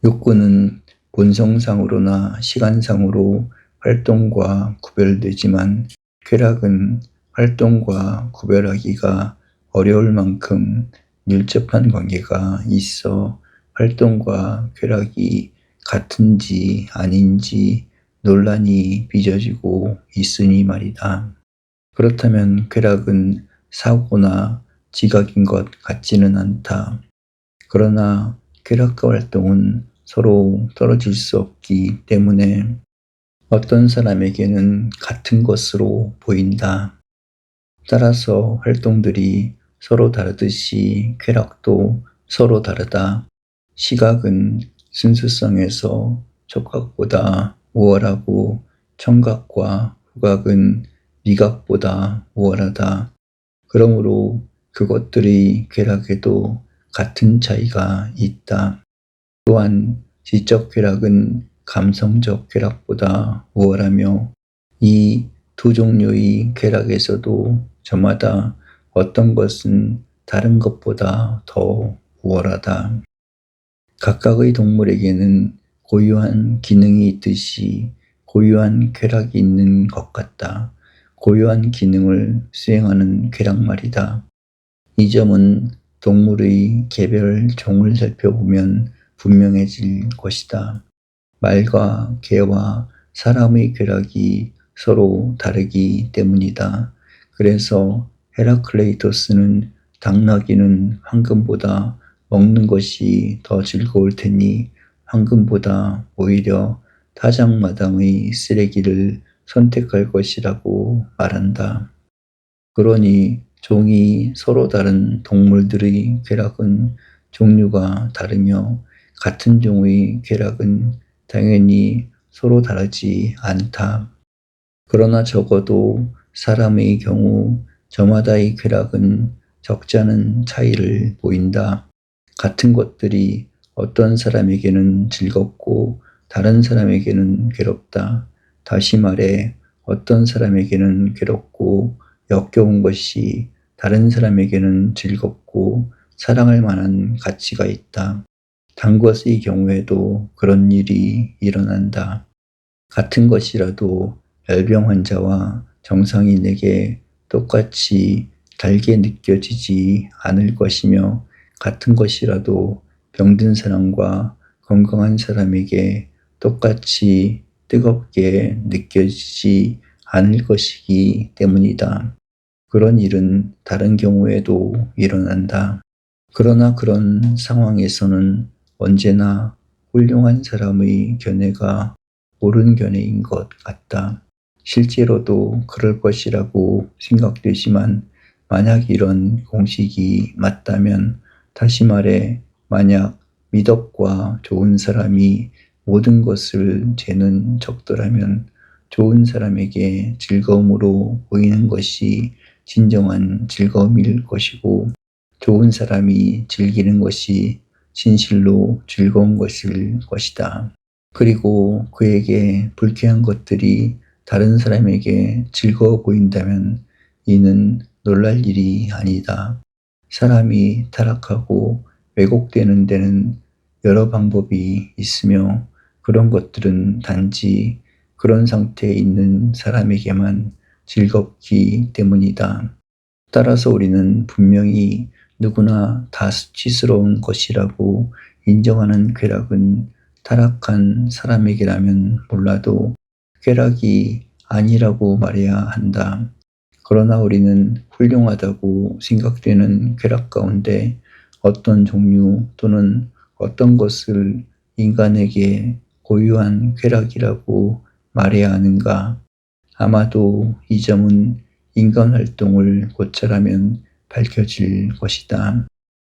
욕구는 본성상으로나 시간상으로 활동과 구별되지만 쾌락은 활동과 구별하기가 어려울 만큼 밀접한 관계가 있어 활동과 쾌락이 같은지 아닌지 논란이 빚어지고 있으니 말이다. 그렇다면 쾌락은 사고나 지각인 것 같지는 않다. 그러나 쾌락과 활동은 서로 떨어질 수 없기 때문에 어떤 사람에게는 같은 것으로 보인다. 따라서 활동들이 서로 다르듯이 쾌락도 서로 다르다. 시각은 순수성에서 촉각보다 우월하고 청각과 후각은 미각보다 우월하다. 그러므로 그것들의 쾌락에도 같은 차이가 있다. 또한 지적 쾌락은 감성적 쾌락보다 우월하며 이 두 종류의 쾌락에서도 저마다 어떤 것은 다른 것보다 더 우월하다. 각각의 동물에게는 고유한 기능이 있듯이 고유한 쾌락이 있는 것 같다. 고유한 기능을 수행하는 쾌락 말이다. 이 점은 동물의 개별 종을 살펴보면 분명해질 것이다. 말과 개와 사람의 쾌락이 서로 다르기 때문이다. 그래서 헤라클레이토스는 당나귀는 황금보다 먹는 것이 더 즐거울 테니 황금보다 오히려 타작마당의 쓰레기를 선택할 것이라고 말한다. 그러니 종이 서로 다른 동물들의 쾌락은 종류가 다르며 같은 종의 쾌락은 당연히 서로 다르지 않다. 그러나 적어도 사람의 경우 저마다의 쾌락은 적잖은 차이를 보인다. 같은 것들이 어떤 사람에게는 즐겁고 다른 사람에게는 괴롭다. 다시 말해 어떤 사람에게는 괴롭고 역겨운 것이 다른 사람에게는 즐겁고 사랑할 만한 가치가 있다. 단 것의 경우에도 그런 일이 일어난다. 같은 것이라도 열병 환자와 정상인에게 똑같이 달게 느껴지지 않을 것이며 같은 것이라도 병든 사람과 건강한 사람에게 똑같이 뜨겁게 느껴지지 않을 것이기 때문이다. 그런 일은 다른 경우에도 일어난다. 그러나 그런 상황에서는 언제나 훌륭한 사람의 견해가 옳은 견해인 것 같다. 실제로도 그럴 것이라고 생각되지만 만약 이런 공식이 맞다면, 다시 말해 만약 미덕과 좋은 사람이 모든 것을 재는 적도라면 좋은 사람에게 즐거움으로 보이는 것이 진정한 즐거움일 것이고 좋은 사람이 즐기는 것이 진실로 즐거운 것일 것이다. 그리고 그에게 불쾌한 것들이 다른 사람에게 즐거워 보인다면 이는 놀랄 일이 아니다. 사람이 타락하고 왜곡되는 데는 여러 방법이 있으며 그런 것들은 단지 그런 상태에 있는 사람에게만 즐겁기 때문이다. 따라서 우리는 분명히 누구나 다 수치스러운 것이라고 인정하는 쾌락은 타락한 사람에게라면 몰라도 쾌락이 아니라고 말해야 한다. 그러나 우리는 훌륭하다고 생각되는 쾌락 가운데 어떤 종류 또는 어떤 것을 인간에게 고유한 쾌락이라고 말해야 하는가? 아마도 이 점은 인간 활동을 고찰하면 밝혀질 것이다.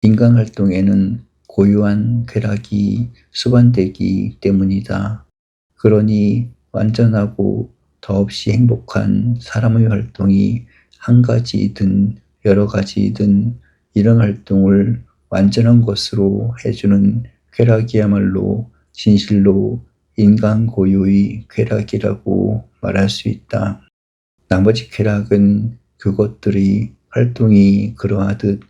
인간 활동에는 고유한 쾌락이 수반되기 때문이다. 그러니 완전하고 더없이 행복한 사람의 활동이 한 가지이든 여러 가지이든 이런 활동을 완전한 것으로 해주는 쾌락이야말로 진실로 인간 고유의 쾌락이라고 말할 수 있다. 나머지 쾌락은 그것들의 활동이 그러하듯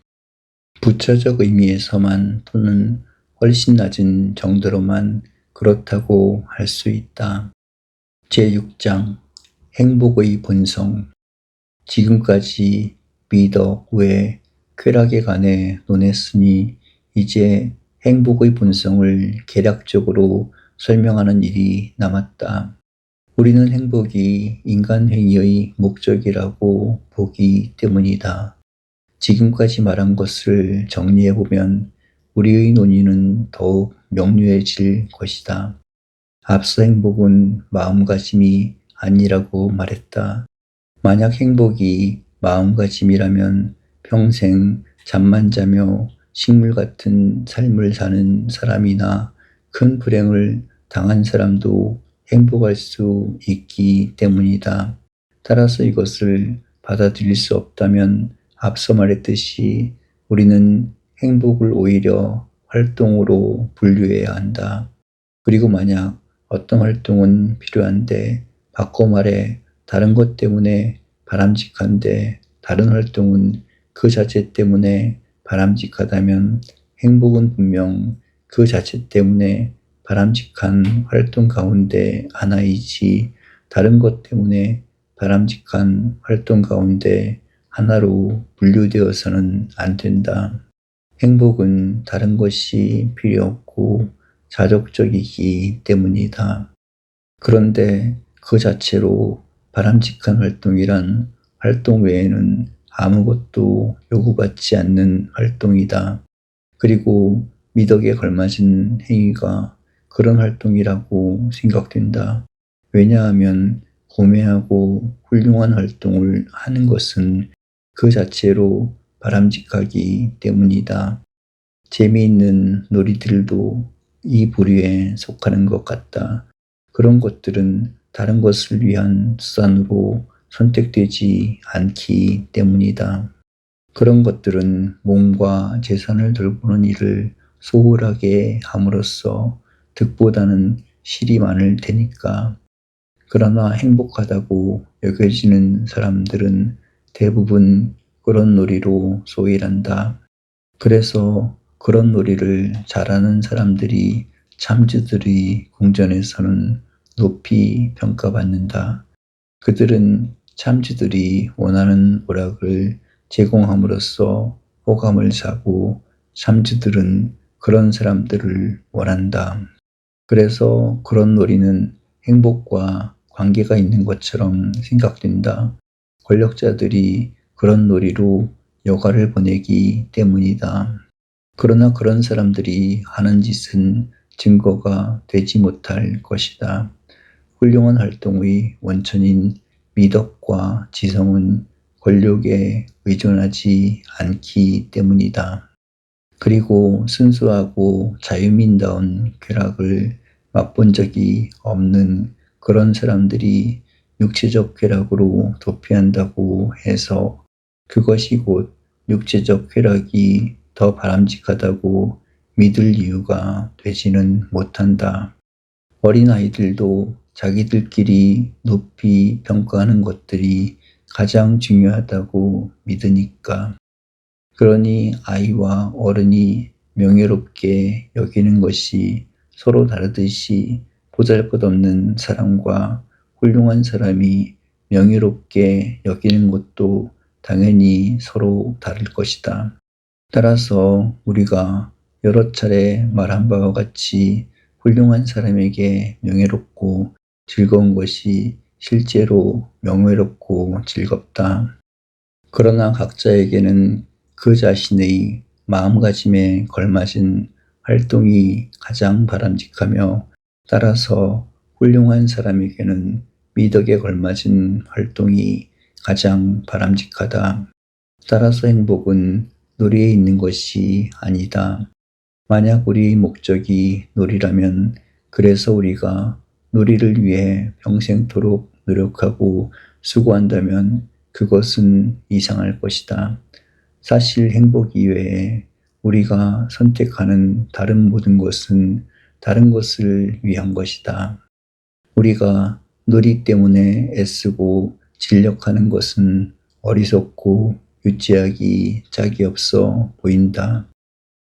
부차적 의미에서만 또는 훨씬 낮은 정도로만 그렇다고 할 수 있다. 제6장 행복의 본성. 지금까지 미덕 외 쾌락에 관해 논했으니 이제 행복의 본성을 개략적으로 설명하는 일이 남았다. 우리는 행복이 인간 행위의 목적이라고 보기 때문이다. 지금까지 말한 것을 정리해보면 우리의 논의는 더욱 명료해질 것이다. 앞서 행복은 마음가짐이 아니라고 말했다. 만약 행복이 마음가짐이라면 평생 잠만 자며 식물 같은 삶을 사는 사람이나 큰 불행을 당한 사람도 행복할 수 있기 때문이다. 따라서 이것을 받아들일 수 없다면 앞서 말했듯이 우리는 행복을 오히려 활동으로 분류해야 한다. 그리고 만약 어떤 활동은 필요한데 바꿔 말해 다른 것 때문에 바람직한데 다른 활동은 그 자체 때문에 바람직하다면 행복은 분명 그 자체 때문에 바람직한 활동 가운데 하나이지 다른 것 때문에 바람직한 활동 가운데 하나로 분류되어서는 안 된다. 행복은 다른 것이 필요 없고 자족적이기 때문이다. 그런데 그 자체로 바람직한 활동이란 활동 외에는 아무것도 요구받지 않는 활동이다. 그리고 미덕에 걸맞은 행위가 그런 활동이라고 생각된다. 왜냐하면 고매하고 훌륭한 활동을 하는 것은 그 자체로 바람직하기 때문이다. 재미있는 놀이들도 이 부류에 속하는 것 같다. 그런 것들은 다른 것을 위한 수단으로 선택되지 않기 때문이다. 그런 것들은 몸과 재산을 돌보는 일을 소홀하게 함으로써 득보다는 실이 많을 테니까. 그러나 행복하다고 여겨지는 사람들은 대부분 그런 놀이로 소일한다. 그래서 그런 놀이를 잘하는 사람들이 참즈들의 궁전에서는 높이 평가받는다. 그들은 참즈들이 원하는 오락을 제공함으로써 호감을 사고 참즈들은 그런 사람들을 원한다. 그래서 그런 놀이는 행복과 관계가 있는 것처럼 생각된다. 권력자들이 그런 놀이로 여가를 보내기 때문이다. 그러나 그런 사람들이 하는 짓은 증거가 되지 못할 것이다. 훌륭한 활동의 원천인 미덕과 지성은 권력에 의존하지 않기 때문이다. 그리고 순수하고 자유민다운 쾌락을 맛본 적이 없는 그런 사람들이 육체적 쾌락으로 도피한다고 해서 그것이 곧 육체적 쾌락이 더 바람직하다고 믿을 이유가 되지는 못한다. 어린아이들도 자기들끼리 높이 평가하는 것들이 가장 중요하다고 믿으니까. 그러니 아이와 어른이 명예롭게 여기는 것이 서로 다르듯이 보잘것없는 사람과 훌륭한 사람이 명예롭게 여기는 것도 당연히 서로 다를 것이다. 따라서 우리가 여러 차례 말한 바와 같이 훌륭한 사람에게 명예롭고 즐거운 것이 실제로 명예롭고 즐겁다. 그러나 각자에게는 그 자신의 마음가짐에 걸맞은 활동이 가장 바람직하며, 따라서 훌륭한 사람에게는 미덕에 걸맞은 활동이 가장 바람직하다. 따라서 행복은 놀이에 있는 것이 아니다. 만약 우리의 목적이 놀이라면, 그래서 우리가 놀이를 위해 평생토록 노력하고 수고한다면 그것은 이상할 것이다. 사실 행복 이외에 우리가 선택하는 다른 모든 것은 다른 것을 위한 것이다. 우리가 놀이 때문에 애쓰고 진력하는 것은 어리석고 유치하기 짝이 없어 보인다.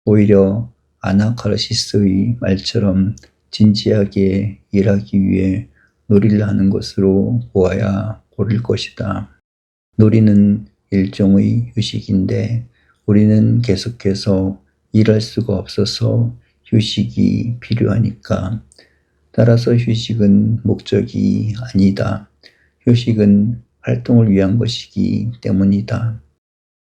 오히려 아나카르시스의 말처럼 진지하게 일하기 위해 놀이를 하는 것으로 보아야 옳을 것이다. 놀이는 일종의 휴식인데 우리는 계속해서 일할 수가 없어서 휴식이 필요하니까. 따라서 휴식은 목적이 아니다. 휴식은 활동을 위한 것이기 때문이다.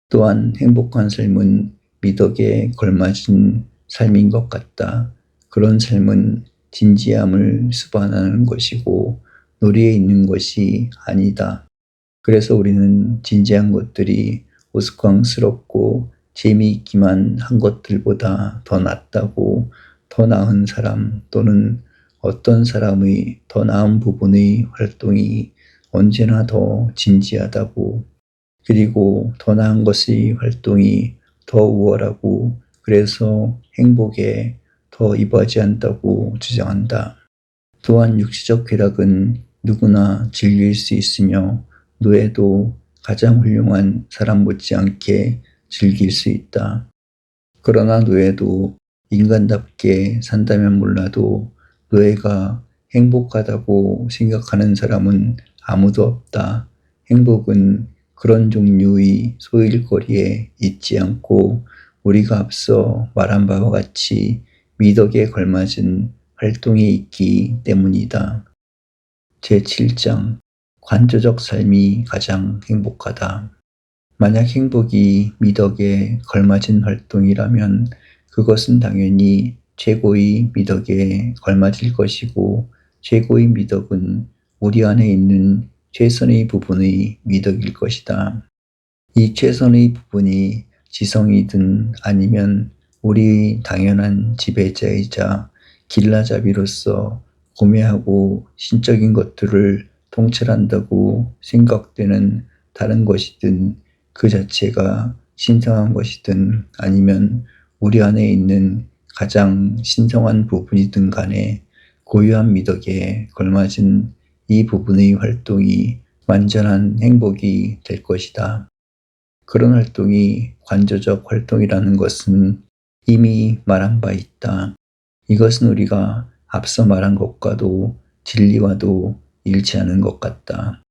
또한 행복한 삶은 미덕에 걸맞은 삶인 것 같다. 그런 삶은 진지함을 수반하는 것이고 놀이에 있는 것이 아니다. 그래서 우리는 진지한 것들이 우스꽝스럽고 재미있기만 한 것들보다 더 낫다고, 더 나은 사람 또는 어떤 사람의 더 나은 부분의 활동이 언제나 더 진지하다고, 그리고 더 나은 것의 활동이 더 우월하고 그래서 행복에 더 이바지한다고 주장한다. 또한 육체적 쾌락은 누구나 즐길 수 있으며 노예도 가장 훌륭한 사람 못지않게 즐길 수 있다. 그러나 노예도 인간답게 산다면 몰라도 노예가 행복하다고 생각하는 사람은 아무도 없다. 행복은 그런 종류의 소일거리에 있지 않고 우리가 앞서 말한 바와 같이 미덕에 걸맞은 활동에 있기 때문이다. 제7장 관조적 삶이 가장 행복하다. 만약 행복이 미덕에 걸맞은 활동이라면 그것은 당연히 최고의 미덕에 걸맞을 것이고, 최고의 미덕은 우리 안에 있는 최선의 부분의 미덕일 것이다. 이 최선의 부분이 지성이든 아니면 우리의 당연한 지배자이자 길라잡이로서 고매하고 신적인 것들을 통찰한다고 생각되는 다른 것이든, 그 자체가 신성한 것이든 아니면 우리 안에 있는 가장 신성한 부분이든 간에 고유한 미덕에 걸맞은 이 부분의 활동이 완전한 행복이 될 것이다. 그런 활동이 관조적 활동이라는 것은 이미 말한 바 있다. 이것은 우리가 앞서 말한 것과도 진리와도 일치하는 것 같다.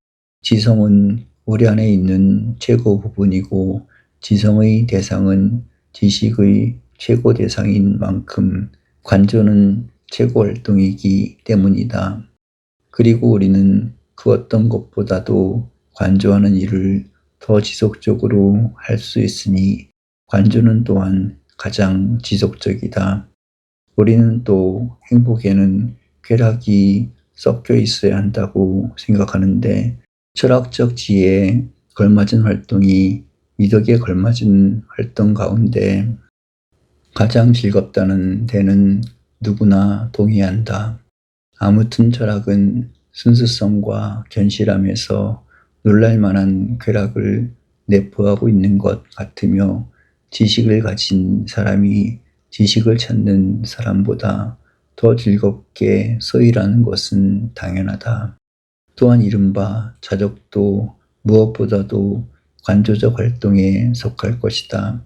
지성은 우리 안에 있는 최고 부분이고 지성의 대상은 지식의 최고 대상인 만큼 관조는 최고 활동이기 때문이다. 그리고 우리는 그 어떤 것보다도 관조하는 일을 더 지속적으로 할 수 있으니 관조는 또한 가장 지속적이다. 우리는 또 행복에는 쾌락이 섞여 있어야 한다고 생각하는데, 철학적 지혜에 걸맞은 활동이 미덕에 걸맞은 활동 가운데 가장 즐겁다는 데는 누구나 동의한다. 아무튼 철학은 순수성과 견실함에서 놀랄만한 쾌락을 내포하고 있는 것 같으며, 지식을 가진 사람이 지식을 찾는 사람보다 더 즐겁게 서일하는 것은 당연하다. 또한 이른바 자적도 무엇보다도 관조적 활동에 속할 것이다.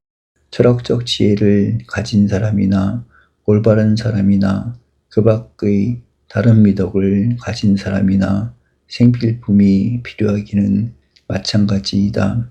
철학적 지혜를 가진 사람이나 올바른 사람이나 그 밖의 다른 미덕을 가진 사람이나 생필품이 필요하기는 마찬가지이다.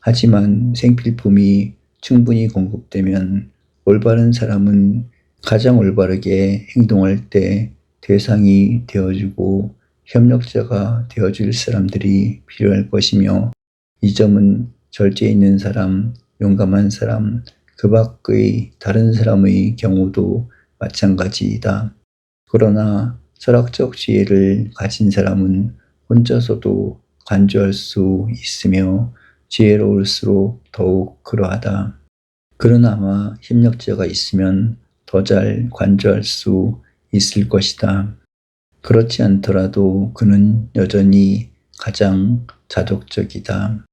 하지만 생필품이 충분히 공급되면 올바른 사람은 가장 올바르게 행동할 때 대상이 되어주고 협력자가 되어줄 사람들이 필요할 것이며, 이 점은 절제 있는 사람, 용감한 사람, 그 밖의 다른 사람의 경우도 마찬가지이다. 그러나 철학적 지혜를 가진 사람은 혼자서도 관조할 수 있으며 지혜로울수록 더욱 그러하다. 그는 아마 협력자가 있으면 더 잘 관조할 수 있을 것이다. 그렇지 않더라도 그는 여전히 가장 자족적이다.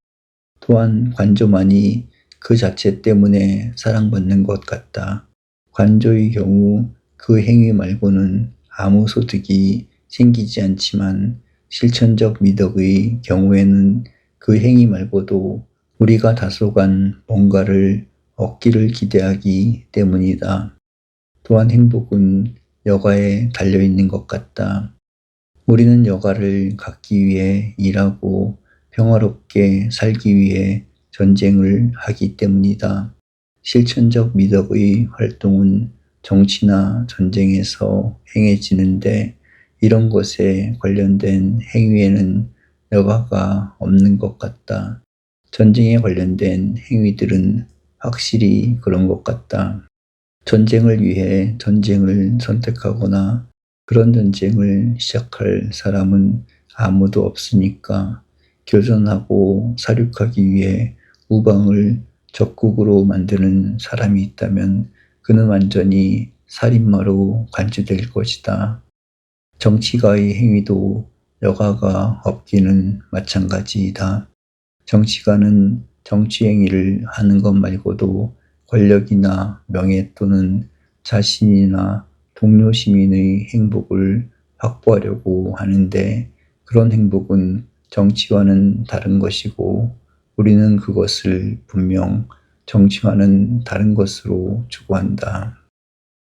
또한 관조만이 그 자체 때문에 사랑받는 것 같다. 관조의 경우 그 행위 말고는 아무 소득이 생기지 않지만, 실천적 미덕의 경우에는 그 행위 말고도 우리가 다소간 뭔가를 얻기를 기대하기 때문이다. 또한 행복은 여가에 달려있는 것 같다. 우리는 여가를 갖기 위해 일하고 평화롭게 살기 위해 전쟁을 하기 때문이다. 실천적 미덕의 활동은 정치나 전쟁에서 행해지는데, 이런 것에 관련된 행위에는 여가가 없는 것 같다. 전쟁에 관련된 행위들은 확실히 그런 것 같다. 전쟁을 위해 전쟁을 선택하거나 그런 전쟁을 시작할 사람은 아무도 없으니까, 교전하고 사륙하기 위해 우방을 적국으로 만드는 사람이 있다면 그는 완전히 살인마로 간주될 것이다. 정치가의 행위도 여가가 없기는 마찬가지이다. 정치가는 정치 행위를 하는 것 말고도 권력이나 명예 또는 자신이나 동료 시민의 행복을 확보하려고 하는데, 그런 행복은 정치와는 다른 것이고, 우리는 그것을 분명 정치와는 다른 것으로 추구한다.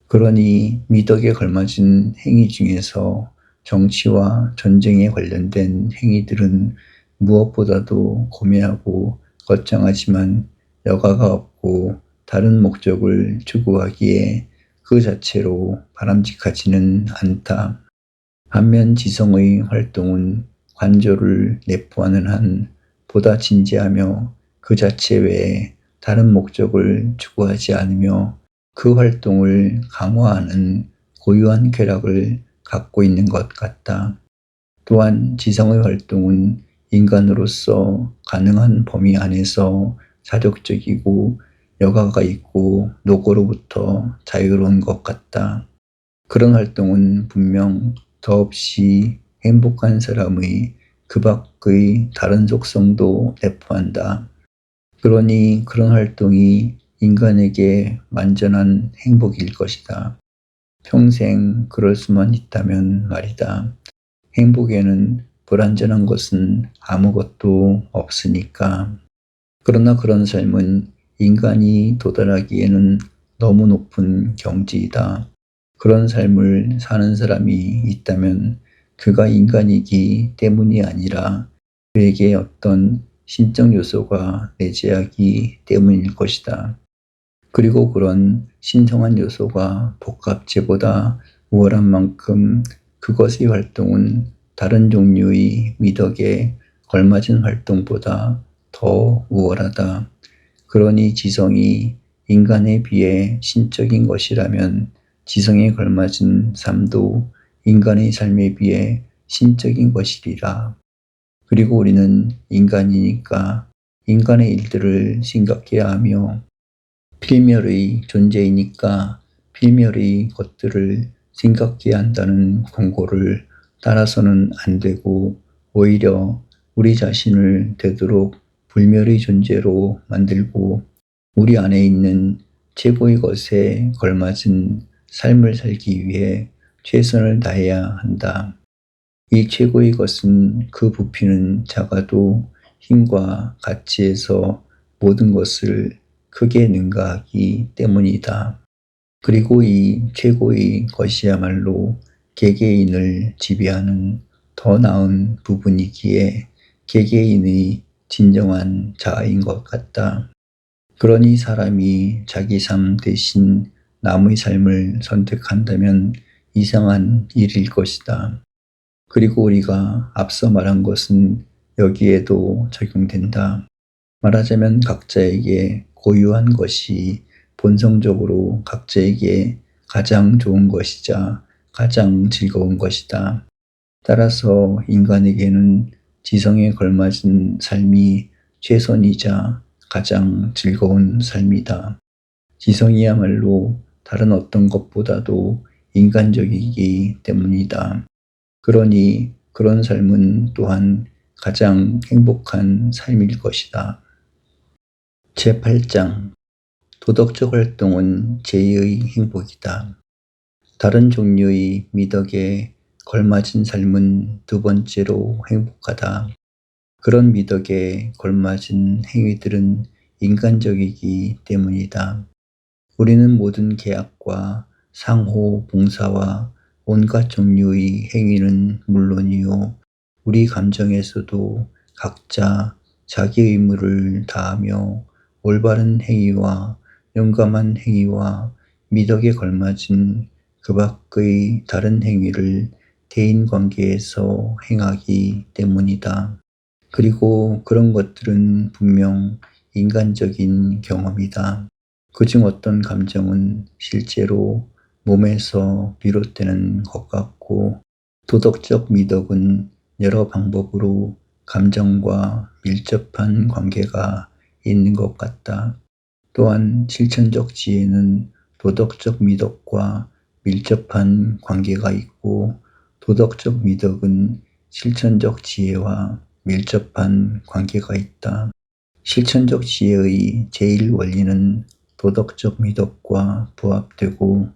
그러니 미덕에 걸맞은 행위 중에서 정치와 전쟁에 관련된 행위들은 무엇보다도 고매하고 거창하지만 여가가 없고 다른 목적을 추구하기에 그 자체로 바람직하지는 않다. 반면 지성의 활동은 관조를 내포하는 한 보다 진지하며 그 자체 외에 다른 목적을 추구하지 않으며 그 활동을 강화하는 고유한 쾌락을 갖고 있는 것 같다. 또한 지성의 활동은 인간으로서 가능한 범위 안에서 자족적이고 여가가 있고 노고로부터 자유로운 것 같다. 그런 활동은 분명 더없이 행복한 사람의 그 밖의 다른 속성도 내포한다. 그러니 그런 활동이 인간에게 완전한 행복일 것이다. 평생 그럴 수만 있다면 말이다. 행복에는 불완전한 것은 아무것도 없으니까. 그러나 그런 삶은 인간이 도달하기에는 너무 높은 경지이다. 그런 삶을 사는 사람이 있다면 그가 인간이기 때문이 아니라 그에게 어떤 신적 요소가 내재하기 때문일 것이다. 그리고 그런 신성한 요소가 복합체보다 우월한 만큼 그것의 활동은 다른 종류의 미덕에 걸맞은 활동보다 더 우월하다. 그러니 지성이 인간에 비해 신적인 것이라면 지성에 걸맞은 삶도 인간의 삶에 비해 신적인 것이리라. 그리고 우리는 인간이니까 인간의 일들을 생각해야 하며, 필멸의 존재이니까 필멸의 것들을 생각해야 한다는 권고를 따라서는 안 되고, 오히려 우리 자신을 되도록 불멸의 존재로 만들고 우리 안에 있는 최고의 것에 걸맞은 삶을 살기 위해 최선을 다해야 한다. 이 최고의 것은 그 부피는 작아도 힘과 가치에서 모든 것을 크게 능가하기 때문이다. 그리고 이 최고의 것이야말로 개개인을 지배하는 더 나은 부분이기에 개개인의 진정한 자아인 것 같다. 그러니 사람이 자기 삶 대신 남의 삶을 선택한다면 이상한 일일 것이다. 그리고 우리가 앞서 말한 것은 여기에도 적용된다. 말하자면 각자에게 고유한 것이 본성적으로 각자에게 가장 좋은 것이자 가장 즐거운 것이다. 따라서 인간에게는 지성에 걸맞은 삶이 최선이자 가장 즐거운 삶이다. 지성이야말로 다른 어떤 것보다도 인간적이기 때문이다. 그러니 그런 삶은 또한 가장 행복한 삶일 것이다. 제8장 도덕적 활동은 제2의 행복이다. 다른 종류의 미덕에 걸맞은 삶은 두 번째로 행복하다. 그런 미덕에 걸맞은 행위들은 인간적이기 때문이다. 우리는 모든 계약과 상호 봉사와 온갖 종류의 행위는 물론이요, 우리 감정에서도 각자 자기 의무를 다하며 올바른 행위와 용감한 행위와 미덕에 걸맞은 그 밖의 다른 행위를 대인관계에서 행하기 때문이다. 그리고 그런 것들은 분명 인간적인 경험이다. 그중 어떤 감정은 실제로 몸에서 비롯되는 것 같고, 도덕적 미덕은 여러 방법으로 감정과 밀접한 관계가 있는 것 같다. 또한 실천적 지혜는 도덕적 미덕과 밀접한 관계가 있고, 도덕적 미덕은 실천적 지혜와 밀접한 관계가 있다. 실천적 지혜의 제1원리는 도덕적 미덕과 부합되고,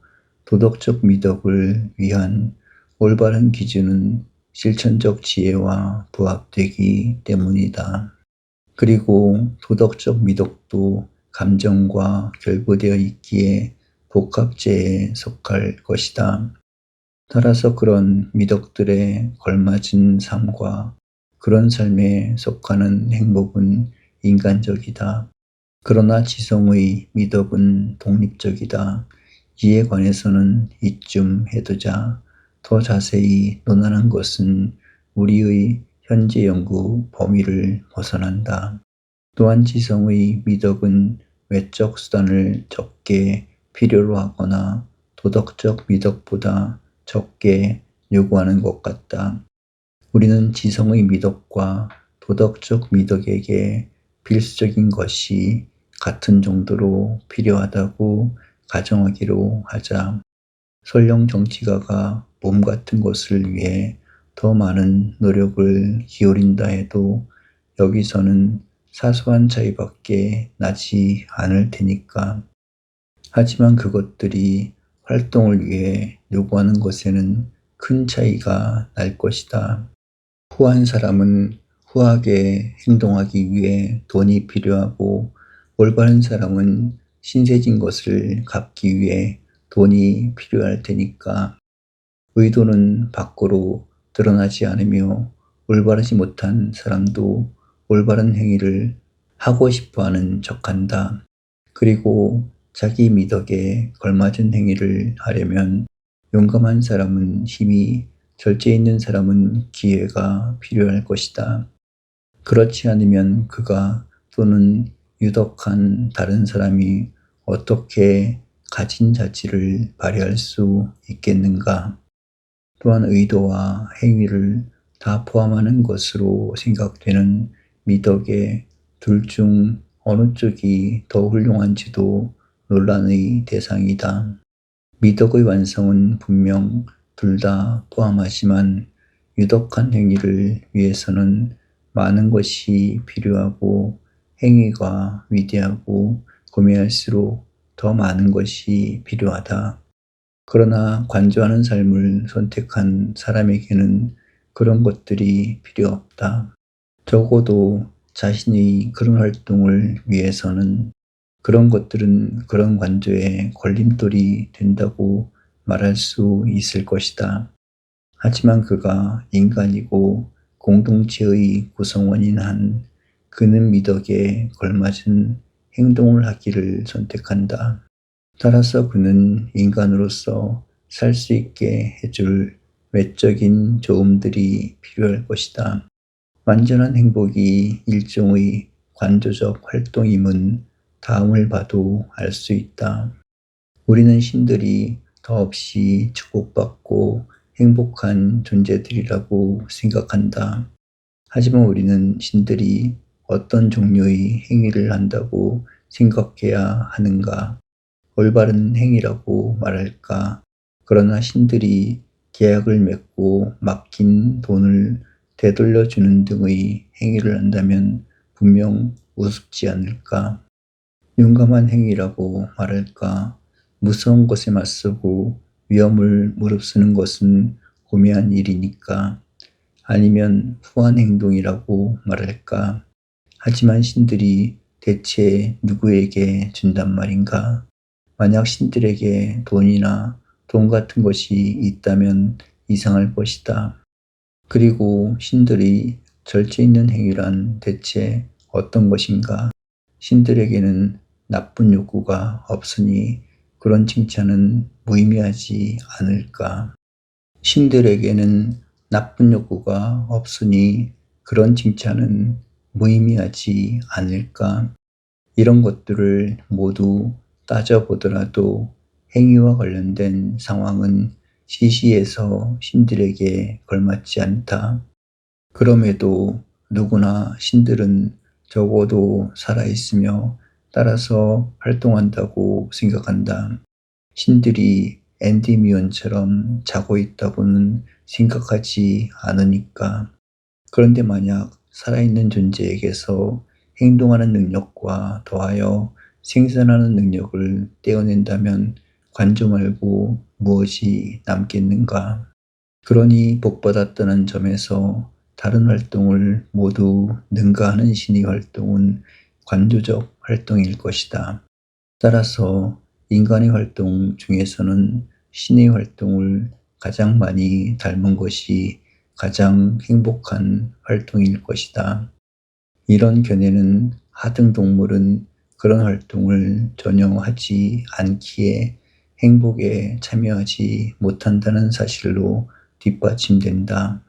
도덕적 미덕을 위한 올바른 기준은 실천적 지혜와 부합되기 때문이다. 그리고 도덕적 미덕도 감정과 결부되어 있기에 복합제에 속할 것이다. 따라서 그런 미덕들에 걸맞은 삶과 그런 삶에 속하는 행복은 인간적이다. 그러나 지성의 미덕은 독립적이다. 이에 관해서는 이쯤 해두자. 더 자세히 논하는 것은 우리의 현재 연구 범위를 벗어난다. 또한 지성의 미덕은 외적 수단을 적게 필요로 하거나 도덕적 미덕보다 적게 요구하는 것 같다. 우리는 지성의 미덕과 도덕적 미덕에게 필수적인 것이 같은 정도로 필요하다고 가정하기로 하자. 설령 정치가가 몸 같은 것을 위해 더 많은 노력을 기울인다 해도 여기서는 사소한 차이밖에 나지 않을 테니까. 하지만 그것들이 활동을 위해 요구하는 것에는 큰 차이가 날 것이다. 후한 사람은 후하게 행동하기 위해 돈이 필요하고, 올바른 사람은 신세진 것을 갚기 위해 돈이 필요할 테니까. 의도는 밖으로 드러나지 않으며 올바르지 못한 사람도 올바른 행위를 하고 싶어하는 척한다. 그리고 자기 미덕에 걸맞은 행위를 하려면 용감한 사람은 힘이, 절제 있는 사람은 기회가 필요할 것이다. 그렇지 않으면 그가 또는 유덕한 다른 사람이 어떻게 가진 자질을 발휘할 수 있겠는가? 또한 의도와 행위를 다 포함하는 것으로 생각되는 미덕의 둘 중 어느 쪽이 더 훌륭한지도 논란의 대상이다. 미덕의 완성은 분명 둘 다 포함하지만 유덕한 행위를 위해서는 많은 것이 필요하고, 행위가 위대하고 고매할수록 더 많은 것이 필요하다. 그러나 관조하는 삶을 선택한 사람에게는 그런 것들이 필요 없다. 적어도 자신의 그런 활동을 위해서는 그런 것들은 그런 관조에 걸림돌이 된다고 말할 수 있을 것이다. 하지만 그가 인간이고 공동체의 구성원인 한 그는 미덕에 걸맞은 행동을 하기를 선택한다. 따라서 그는 인간으로서 살 수 있게 해줄 외적인 좋음들이 필요할 것이다. 완전한 행복이 일종의 관조적 활동임은 다음을 봐도 알 수 있다. 우리는 신들이 더없이 축복받고 행복한 존재들이라고 생각한다. 하지만 우리는 신들이 어떤 종류의 행위를 한다고 생각해야 하는가? 올바른 행위라고 말할까? 그러나 신들이 계약을 맺고 맡긴 돈을 되돌려주는 등의 행위를 한다면 분명 우습지 않을까? 용감한 행위라고 말할까? 무서운 것에 맞서고 위험을 무릅쓰는 것은 고매한 일이니까. 아니면 후한 행동이라고 말할까? 하지만 신들이 대체 누구에게 준단 말인가? 만약 신들에게 돈이나 돈 같은 것이 있다면 이상할 것이다. 그리고 신들이 절제 있는 행위란 대체 어떤 것인가? 신들에게는 나쁜 욕구가 없으니 그런 칭찬은 무의미하지 않을까? 신들에게는 나쁜 욕구가 없으니 그런 칭찬은 무의미하지 않을까? 이런 것들을 모두 따져보더라도 행위와 관련된 상황은 시시해서 신들에게 걸맞지 않다. 그럼에도 누구나 신들은 적어도 살아있으며 따라서 활동한다고 생각한다. 신들이 엔디미온처럼 자고 있다고는 생각하지 않으니까. 그런데 만약 살아있는 존재에게서 행동하는 능력과 더하여 생산하는 능력을 떼어낸다면 관조 말고 무엇이 남겠는가? 그러니 복받았다는 점에서 다른 활동을 모두 능가하는 신의 활동은 관조적 활동일 것이다. 따라서 인간의 활동 중에서는 신의 활동을 가장 많이 닮은 것이 가장 행복한 활동일 것이다. 이런 견해는 하등 동물은 그런 활동을 전혀 하지 않기에 행복에 참여하지 못한다는 사실로 뒷받침된다.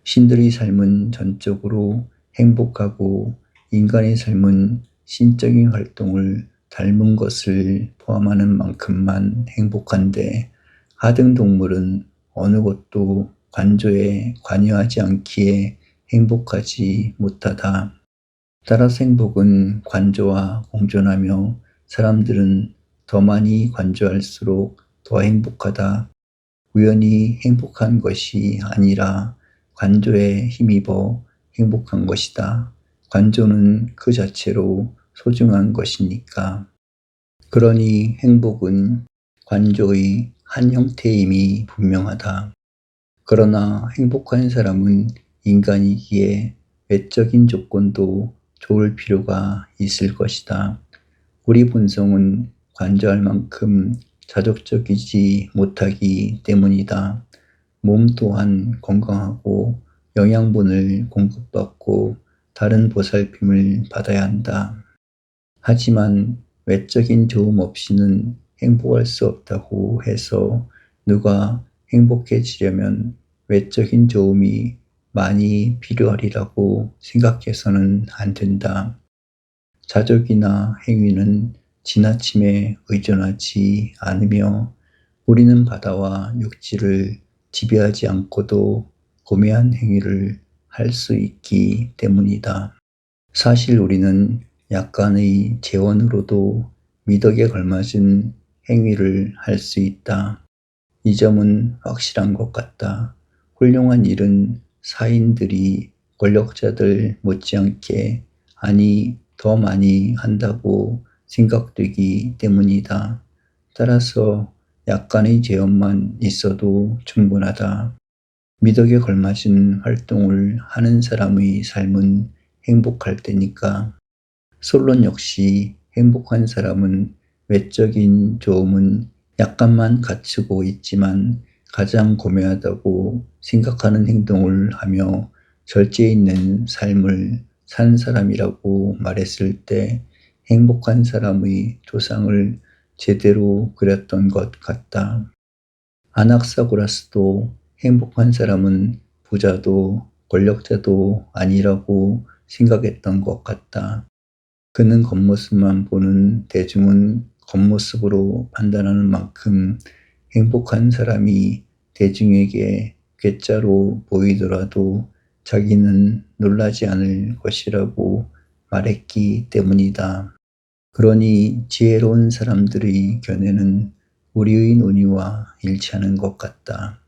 신들의 삶은 전적으로 행복하고 인간의 삶은 신적인 활동을 닮은 것을 포함하는 만큼만 행복한데 하등 동물은 어느 것도 관조에 관여하지 않기에 행복하지 못하다. 따라서 행복은 관조와 공존하며 사람들은 더 많이 관조할수록 더 행복하다. 우연히 행복한 것이 아니라 관조에 힘입어 행복한 것이다. 관조는 그 자체로 소중한 것이니까. 그러니 행복은 관조의 한 형태임이 분명하다. 그러나 행복한 사람은 인간이기에 외적인 조건도 좋을 필요가 있을 것이다. 우리 본성은 관조할 만큼 자족적이지 못하기 때문이다. 몸 또한 건강하고 영양분을 공급받고 다른 보살핌을 받아야 한다. 하지만 외적인 좋음 없이는 행복할 수 없다고 해서 누가 행복해지려면 외적인 좋음이 많이 필요하리라고 생각해서는 안 된다. 자족이나 행위는 지나침에 의존하지 않으며 우리는 바다와 육지를 지배하지 않고도 고매한 행위를 할 수 있기 때문이다. 사실 우리는 약간의 재원으로도 미덕에 걸맞은 행위를 할 수 있다. 이 점은 확실한 것 같다. 훌륭한 일은 사인들이 권력자들 못지않게 아니 더 많이 한다고 생각되기 때문이다. 따라서 약간의 재원만 있어도 충분하다. 미덕에 걸맞은 활동을 하는 사람의 삶은 행복할 때니까. 솔론 역시 행복한 사람은 외적인 좋음은 약간만 갖추고 있지만 가장 고매하다고 생각하는 행동을 하며 절제 있는 삶을 산 사람이라고 말했을 때 행복한 사람의 조상을 제대로 그렸던 것 같다. 아낙사고라스도 행복한 사람은 부자도 권력자도 아니라고 생각했던 것 같다. 그는 겉모습만 보는 대중은 겉모습으로 판단하는 만큼 행복한 사람이 대중에게 괴짜로 보이더라도 자기는 놀라지 않을 것이라고 말했기 때문이다. 그러니 지혜로운 사람들의 견해는 우리의 논의와 일치하는 것 같다.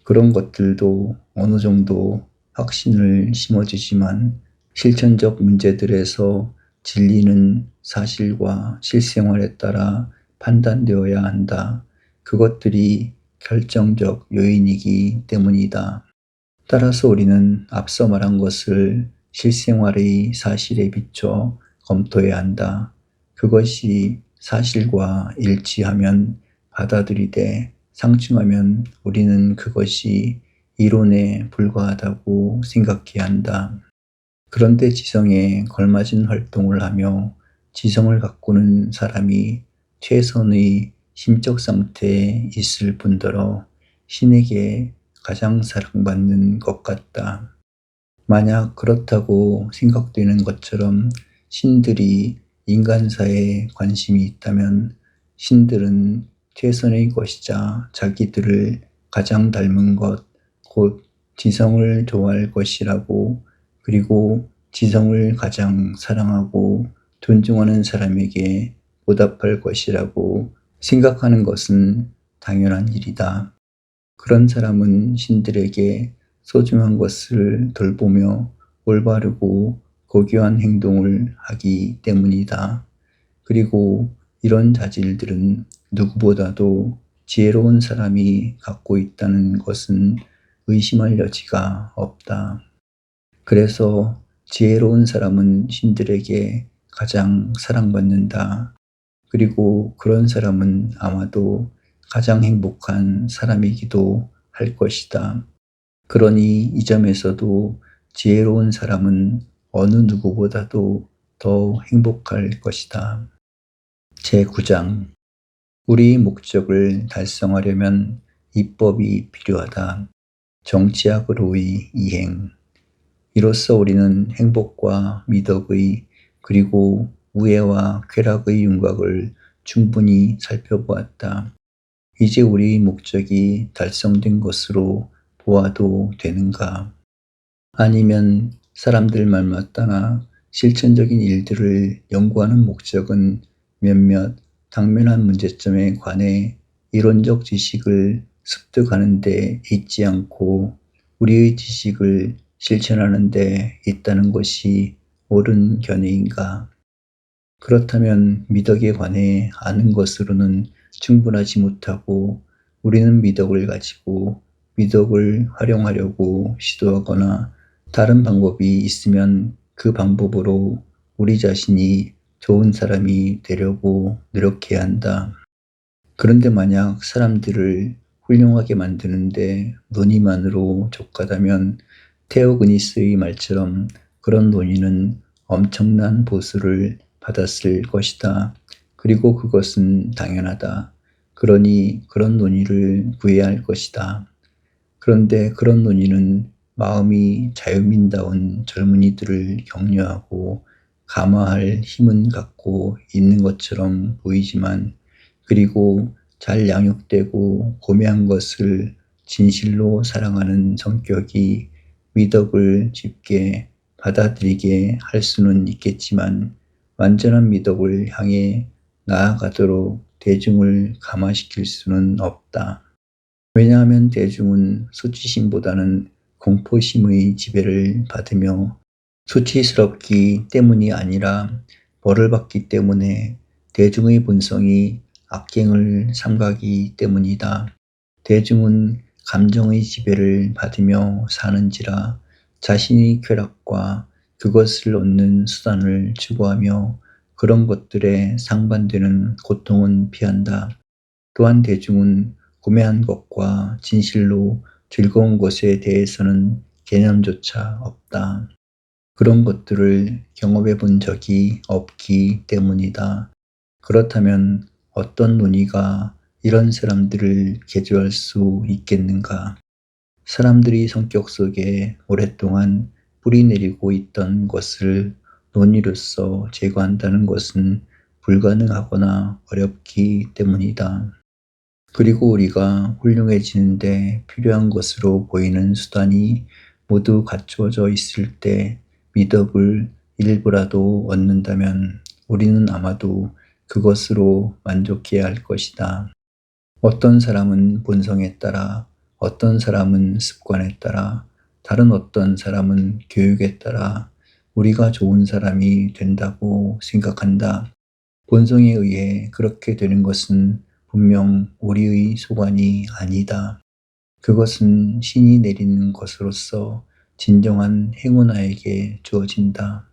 그런 것들도 어느 정도 확신을 심어주지만 실천적 문제들에서 진리는 사실과 실생활에 따라 판단되어야 한다. 그것들이 결정적 요인이기 때문이다. 따라서 우리는 앞서 말한 것을 실생활의 사실에 비춰 검토해야 한다. 그것이 사실과 일치하면 받아들이되 상충하면 우리는 그것이 이론에 불과하다고 생각해야 한다. 그런데 지성에 걸맞은 활동을 하며 지성을 가꾸는 사람이 최선의 심적 상태에 있을 뿐더러 신에게 가장 사랑받는 것 같다. 만약 그렇다고 생각되는 것처럼 신들이 인간사에 관심이 있다면 신들은 최선의 것이자 자기들을 가장 닮은 것, 곧 지성을 좋아할 것이라고, 그리고 지성을 가장 사랑하고 존중하는 사람에게 보답할 것이라고 생각하는 것은 당연한 일이다. 그런 사람은 신들에게 소중한 것을 돌보며 올바르고 고귀한 행동을 하기 때문이다. 그리고 이런 자질들은 누구보다도 지혜로운 사람이 갖고 있다는 것은 의심할 여지가 없다. 그래서 지혜로운 사람은 신들에게 가장 사랑받는다. 그리고 그런 사람은 아마도 가장 행복한 사람이기도 할 것이다. 그러니 이 점에서도 지혜로운 사람은 어느 누구보다도 더 행복할 것이다. 제9장 우리 목적을 달성하려면 이법이 필요하다. 정치학으로의 이행 이로써 우리는 행복과 미덕의 그리고 우애와 쾌락의 윤곽을 충분히 살펴보았다. 이제 우리 목적이 달성된 것으로 보아도 되는가? 아니면 사람들 말만 따나 실천적인 일들을 연구하는 목적은 몇몇 당면한 문제점에 관해 이론적 지식을 습득하는 데 있지 않고 우리의 지식을 실천하는 데 있다는 것이 옳은 견해인가? 그렇다면 미덕에 관해 아는 것으로는 충분하지 못하고 우리는 미덕을 가지고 미덕을 활용하려고 시도하거나 다른 방법이 있으면 그 방법으로 우리 자신이 좋은 사람이 되려고 노력해야 한다. 그런데 만약 사람들을 훌륭하게 만드는데 논의만으로 족하다면 테오그니스의 말처럼 그런 논의는 엄청난 보수를 받았을 것이다. 그리고 그것은 당연하다. 그러니 그런 논의를 구해야 할 것이다. 그런데 그런 논의는 마음이 자유민다운 젊은이들을 격려하고 감화할 힘은 갖고 있는 것처럼 보이지만 그리고 잘 양육되고 고매한 것을 진실로 사랑하는 성격이 미덕을 쉽게 받아들이게 할 수는 있겠지만 완전한 미덕을 향해 나아가도록 대중을 감화시킬 수는 없다. 왜냐하면 대중은 수치심보다는 공포심의 지배를 받으며 수치스럽기 때문이 아니라 벌을 받기 때문에 대중의 본성이 악행을 삼가기 때문이다. 대중은 감정의 지배를 받으며 사는지라 자신의 쾌락과 그것을 얻는 수단을 추구하며 그런 것들에 상반되는 고통은 피한다. 또한 대중은 구매한 것과 진실로 즐거운 것에 대해서는 개념조차 없다. 그런 것들을 경험해 본 적이 없기 때문이다. 그렇다면 어떤 논의가 이런 사람들을 개조할 수 있겠는가? 사람들이 성격 속에 오랫동안 뿌리내리고 있던 것을 논의로써 제거한다는 것은 불가능하거나 어렵기 때문이다. 그리고 우리가 훌륭해지는데 필요한 것으로 보이는 수단이 모두 갖추어져 있을 때 미덕을 일부라도 얻는다면 우리는 아마도 그것으로 만족해야 할 것이다. 어떤 사람은 본성에 따라, 어떤 사람은 습관에 따라, 다른 어떤 사람은 교육에 따라 우리가 좋은 사람이 된다고 생각한다. 본성에 의해 그렇게 되는 것은 분명 우리의 소관이 아니다. 그것은 신이 내리는 것으로서 진정한 행운아에게 주어진다.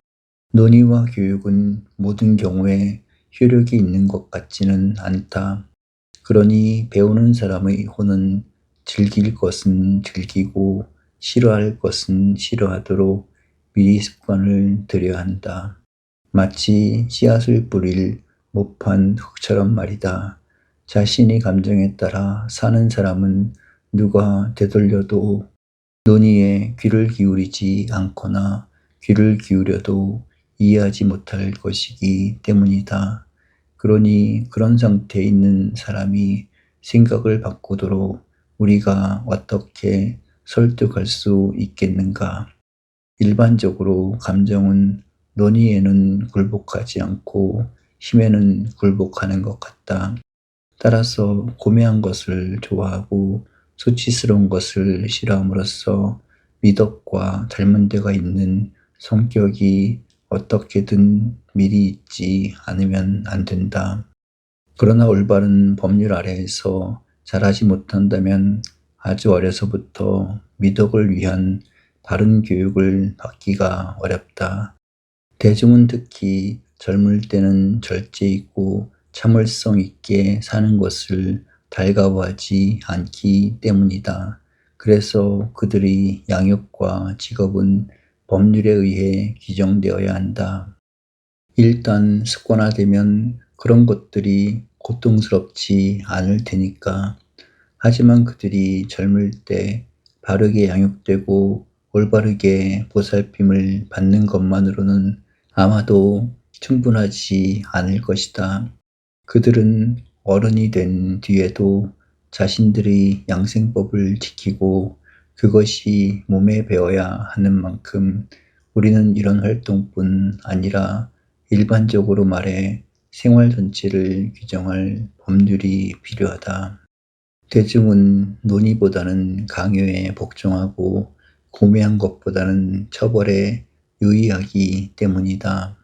논의와 교육은 모든 경우에 효력이 있는 것 같지는 않다. 그러니 배우는 사람의 혼은 즐길 것은 즐기고 싫어할 것은 싫어하도록 미리 습관을 들여야 한다. 마치 씨앗을 뿌릴 못판 흙처럼 말이다. 자신의 감정에 따라 사는 사람은 누가 되돌려도 논의에 귀를 기울이지 않거나 귀를 기울여도 이해하지 못할 것이기 때문이다. 그러니 그런 상태에 있는 사람이 생각을 바꾸도록 우리가 어떻게 설득할 수 있겠는가? 일반적으로 감정은 논의에는 굴복하지 않고 힘에는 굴복하는 것 같다. 따라서 고매한 것을 좋아하고 수치스러운 것을 싫어함으로써 미덕과 닮은 데가 있는 성격이 어떻게든 미리 있지 않으면 안 된다. 그러나 올바른 법률 아래에서 자라지 못한다면 아주 어려서부터 미덕을 위한 바른 교육을 받기가 어렵다. 대중은 특히 젊을 때는 절제있고 참을성 있게 사는 것을 달가워하지 않기 때문이다. 그래서 그들의 양육과 직업은 법률에 의해 규정되어야 한다. 일단 습관화되면 그런 것들이 고통스럽지 않을 테니까. 하지만 그들이 젊을 때 바르게 양육되고 올바르게 보살핌을 받는 것만으로는 아마도 충분하지 않을 것이다. 그들은 어른이 된 뒤에도 자신들의 양생법을 지키고 그것이 몸에 배어야 하는 만큼 우리는 이런 활동뿐 아니라 일반적으로 말해 생활 전체를 규정할 법률이 필요하다. 대중은 논의보다는 강요에 복종하고 고매한 것보다는 처벌에 유의하기 때문이다.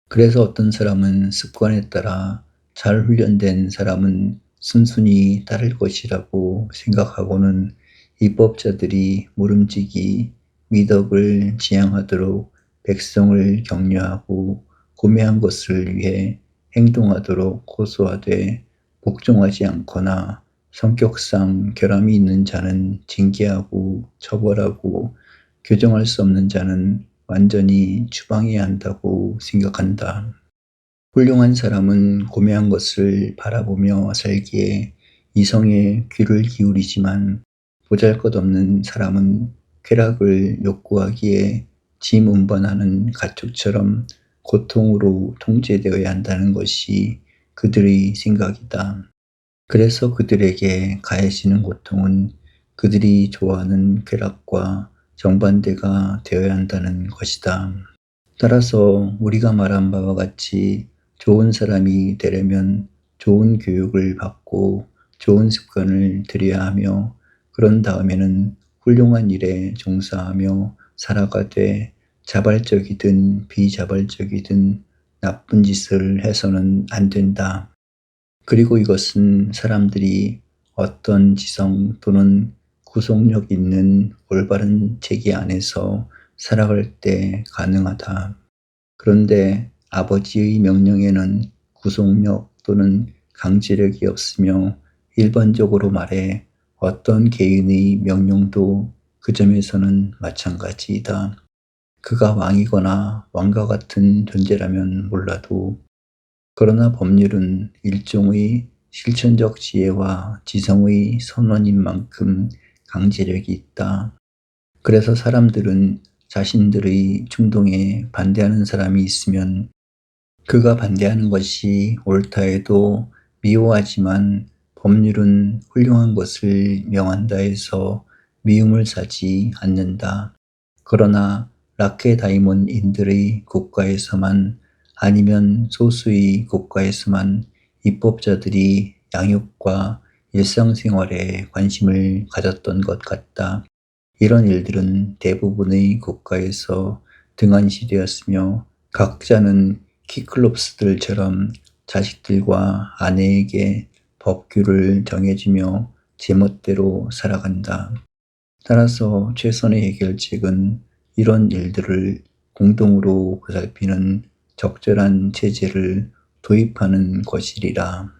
그래서 어떤 사람은 습관에 따라 잘 훈련된 사람은 순순히 따를 것이라고 생각하고는 입법자들이 모름지기 미덕을 지향하도록 백성을 격려하고 고매한 것을 위해 행동하도록 호소하되 복종하지 않거나 성격상 결함이 있는 자는 징계하고 처벌하고 교정할 수 없는 자는 완전히 추방해야 한다고 생각한다. 훌륭한 사람은 고매한 것을 바라보며 살기에 이성에 귀를 기울이지만 보잘것없는 사람은 쾌락을 욕구하기에 짐 운반하는 가축처럼 고통으로 통제되어야 한다는 것이 그들의 생각이다. 그래서 그들에게 가해지는 고통은 그들이 좋아하는 쾌락과 정반대가 되어야 한다는 것이다. 따라서 우리가 말한 바와 같이 좋은 사람이 되려면 좋은 교육을 받고 좋은 습관을 들여야 하며 그런 다음에는 훌륭한 일에 종사하며 살아가되 자발적이든 비자발적이든 나쁜 짓을 해서는 안 된다. 그리고 이것은 사람들이 어떤 지성 또는 구속력 있는 올바른 체계 안에서 살아갈 때 가능하다. 그런데 아버지의 명령에는 구속력 또는 강제력이 없으며 일반적으로 말해 어떤 개인의 명령도 그 점에서는 마찬가지이다. 그가 왕이거나 왕과 같은 존재라면 몰라도 그러나 법률은 일종의 실천적 지혜와 지성의 선원인 만큼 강제력이 있다. 그래서 사람들은 자신들의 충동에 반대하는 사람이 있으면 그가 반대하는 것이 옳다 해도 미워하지만 법률은 훌륭한 것을 명한다 해서 미움을 사지 않는다. 그러나 라케다이몬인들의 국가에서만 아니면 소수의 국가에서만 입법자들이 양육과 일상생활에 관심을 가졌던 것 같다. 이런 일들은 대부분의 국가에서 등한시되었으며 각자는 키클롭스들처럼 자식들과 아내에게 법규를 정해주며 제멋대로 살아간다. 따라서 최선의 해결책은 이런 일들을 공동으로 보살피는 적절한 체제를 도입하는 것이리라.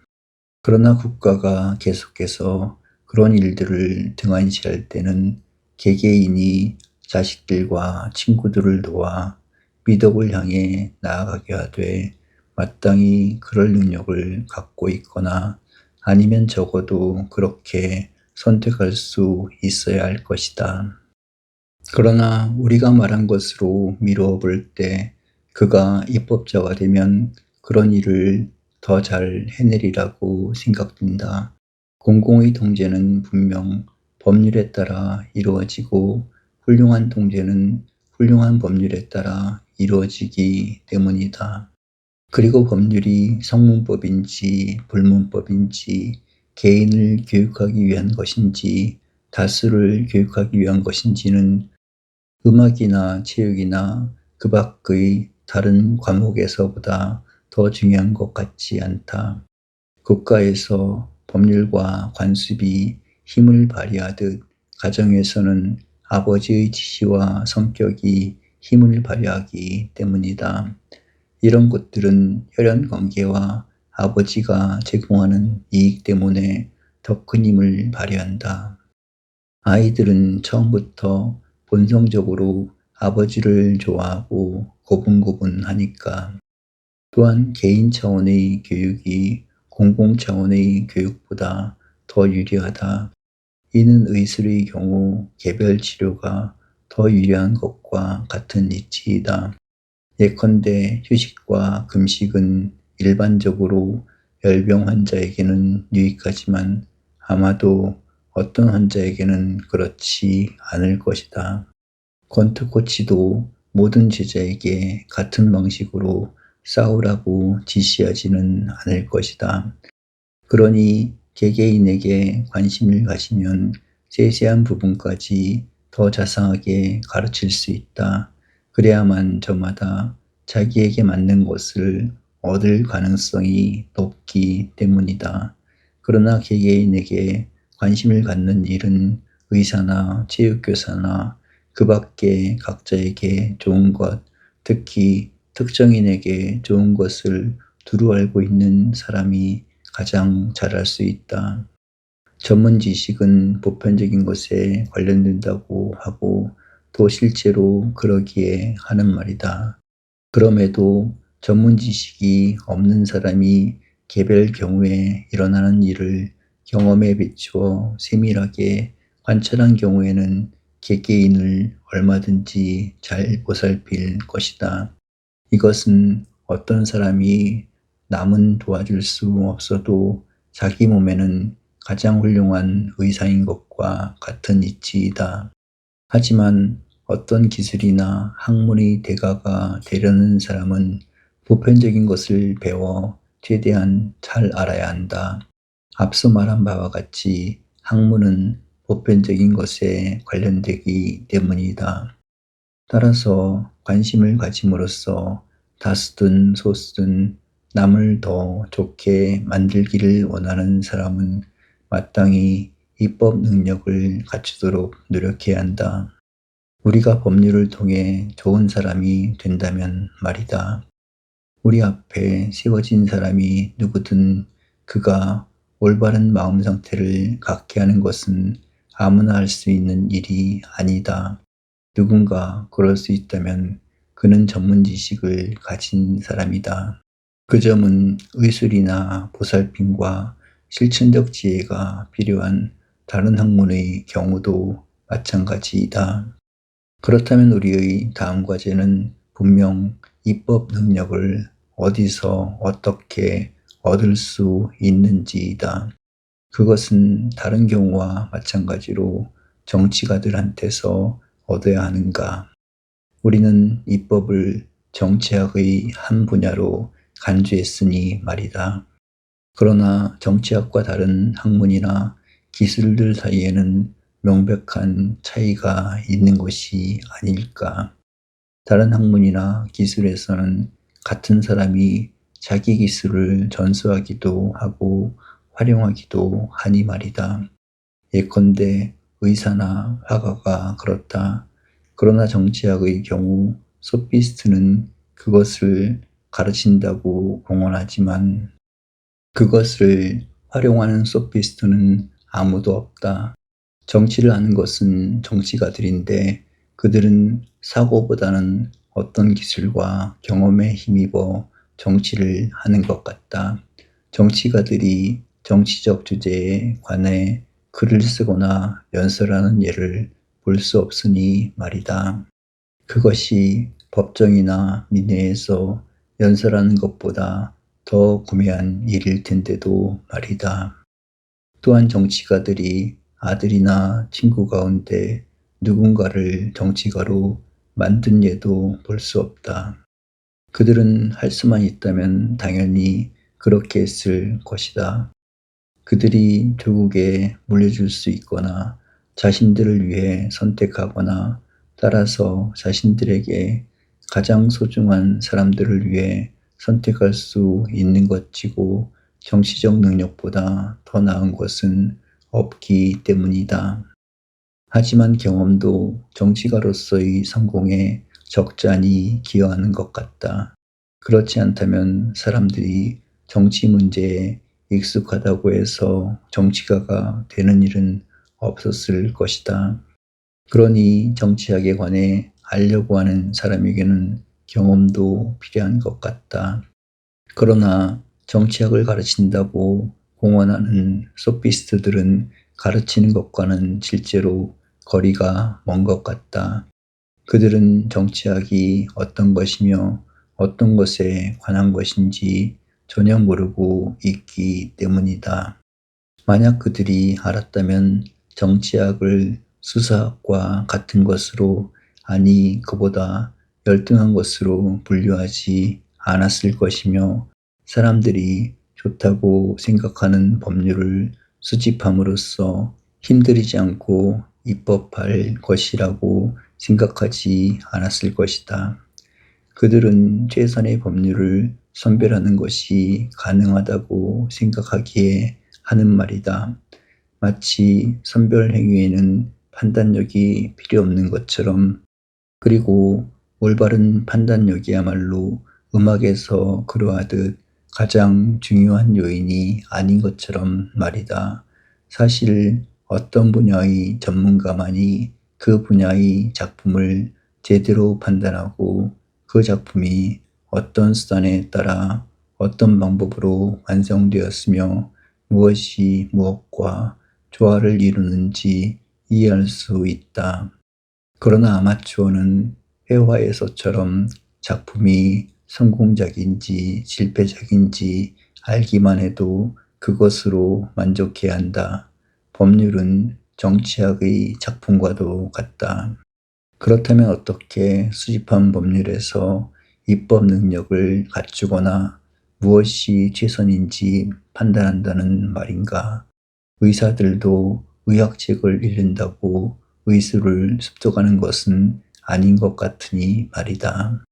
그러나 국가가 계속해서 그런 일들을 등한시할 때는 개개인이 자식들과 친구들을 도와 미덕을 향해 나아가게 하되 마땅히 그럴 능력을 갖고 있거나 아니면 적어도 그렇게 선택할 수 있어야 할 것이다. 그러나 우리가 말한 것으로 미루어 볼 때 그가 입법자가 되면 그런 일을 더 잘 해내리라고 생각된다. 공공의 통제는 분명 법률에 따라 이루어지고 훌륭한 통제는 훌륭한 법률에 따라 이루어지기 때문이다. 그리고 법률이 성문법인지 불문법인지 개인을 교육하기 위한 것인지 다수를 교육하기 위한 것인지는 음악이나 체육이나 그 밖의 다른 과목에서보다 더 중요한 것 같지 않다. 국가에서 법률과 관습이 힘을 발휘하듯 가정에서는 아버지의 지시와 성격이 힘을 발휘하기 때문이다. 이런 것들은 혈연관계와 아버지가 제공하는 이익 때문에 더 큰 힘을 발휘한다. 아이들은 처음부터 본성적으로 아버지를 좋아하고 고분고분하니까. 또한 개인 차원의 교육이 공공 차원의 교육보다 더 유리하다. 이는 의술의 경우 개별 치료가 더 유리한 것과 같은 이치이다. 예컨대 휴식과 금식은 일반적으로 열병 환자에게는 유익하지만 아마도 어떤 환자에게는 그렇지 않을 것이다. 권투 코치도 모든 제자에게 같은 방식으로 싸우라고 지시하지는 않을 것이다. 그러니 개개인에게 관심을 가지면 세세한 부분까지 더 자상하게 가르칠 수 있다. 그래야만 저마다 자기에게 맞는 것을 얻을 가능성이 높기 때문이다. 그러나 개개인에게 관심을 갖는 일은 의사나 체육교사나 그 밖에 각자에게 좋은 것, 특히 특정인에게 좋은 것을 두루 알고 있는 사람이 가장 잘할 수 있다. 전문 지식은 보편적인 것에 관련된다고 하고 또 실제로 그러기에 하는 말이다. 그럼에도 전문 지식이 없는 사람이 개별 경우에 일어나는 일을 경험에 비추어 세밀하게 관찰한 경우에는 개개인을 얼마든지 잘 보살필 것이다. 이것은 어떤 사람이 남은 도와줄 수 없어도 자기 몸에는 가장 훌륭한 의사인 것과 같은 이치이다. 하지만 어떤 기술이나 학문의 대가가 되려는 사람은 보편적인 것을 배워 최대한 잘 알아야 한다. 앞서 말한 바와 같이 학문은 보편적인 것에 관련되기 때문이다. 따라서 관심을 가짐으로써 다수든 소수든 남을 더 좋게 만들기를 원하는 사람은 마땅히 입법 능력을 갖추도록 노력해야 한다. 우리가 법률을 통해 좋은 사람이 된다면 말이다. 우리 앞에 세워진 사람이 누구든 그가 올바른 마음 상태를 갖게 하는 것은 아무나 할 수 있는 일이 아니다. 누군가 그럴 수 있다면 그는 전문 지식을 가진 사람이다. 그 점은 의술이나 보살핌과 실천적 지혜가 필요한 다른 학문의 경우도 마찬가지이다. 그렇다면 우리의 다음 과제는 분명 입법 능력을 어디서 어떻게 얻을 수 있는지이다. 그것은 다른 경우와 마찬가지로 정치가들한테서 얻어야 하는가? 우리는 입법을 정치학의 한 분야로 간주했으니 말이다. 그러나 정치학과 다른 학문이나 기술들 사이에는 명백한 차이가 있는 것이 아닐까. 다른 학문이나 기술에서는 같은 사람이 자기 기술을 전수하기도 하고 활용하기도 하니 말이다. 예컨대 의사나 화가가 그렇다. 그러나 정치학의 경우 소피스트는 그것을 가르친다고 공언하지만 그것을 활용하는 소피스트는 아무도 없다. 정치를 아는 것은 정치가들인데 그들은 사고보다는 어떤 기술과 경험에 힘입어 정치를 하는 것 같다. 정치가들이 정치적 주제에 관해 글을 쓰거나 연설하는 예를 볼 수 없으니 말이다. 그것이 법정이나 민회에서 연설하는 것보다 더 구매한 일일 텐데도 말이다. 또한 정치가들이 아들이나 친구 가운데 누군가를 정치가로 만든 예도 볼 수 없다. 그들은 할 수만 있다면 당연히 그렇게 했을 것이다. 그들이 조국에 물려줄 수 있거나 자신들을 위해 선택하거나 따라서 자신들에게 가장 소중한 사람들을 위해 선택할 수 있는 것이고 정치적 능력보다 더 나은 것은 없기 때문이다. 하지만 경험도 정치가로서의 성공에 적잖이 기여하는 것 같다. 그렇지 않다면 사람들이 정치 문제에 익숙하다고 해서 정치가가 되는 일은 없었을 것이다. 그러니 정치학에 관해 알려고 하는 사람에게는 경험도 필요한 것 같다. 그러나 정치학을 가르친다고 공언하는 소피스트들은 가르치는 것과는 실제로 거리가 먼 것 같다. 그들은 정치학이 어떤 것이며 어떤 것에 관한 것인지 전혀 모르고 있기 때문이다. 만약 그들이 알았다면 정치학을 수사학과 같은 것으로 아니 그보다 열등한 것으로 분류하지 않았을 것이며 사람들이 좋다고 생각하는 법률을 수집함으로써 힘들이지 않고 입법할 것이라고 생각하지 않았을 것이다. 그들은 최선의 법률을 선별하는 것이 가능하다고 생각하기에 하는 말이다. 마치 선별 행위에는 판단력이 필요 없는 것처럼. 그리고 올바른 판단력이야말로 음악에서 그러하듯 가장 중요한 요인이 아닌 것처럼 말이다. 사실 어떤 분야의 전문가만이 그 분야의 작품을 제대로 판단하고 그 작품이 어떤 수단에 따라 어떤 방법으로 완성되었으며 무엇이 무엇과 조화를 이루는지 이해할 수 있다. 그러나 아마추어는 회화에서처럼 작품이 성공작인지 실패작인지 알기만 해도 그것으로 만족해야 한다. 법률은 정치학의 작품과도 같다. 그렇다면 어떻게 수집한 법률에서 입법 능력을 갖추거나 무엇이 최선인지 판단한다는 말인가? 의사들도 의학책을 읽는다고 의술을 습득하는 것은 아닌 것 같으니 말이다.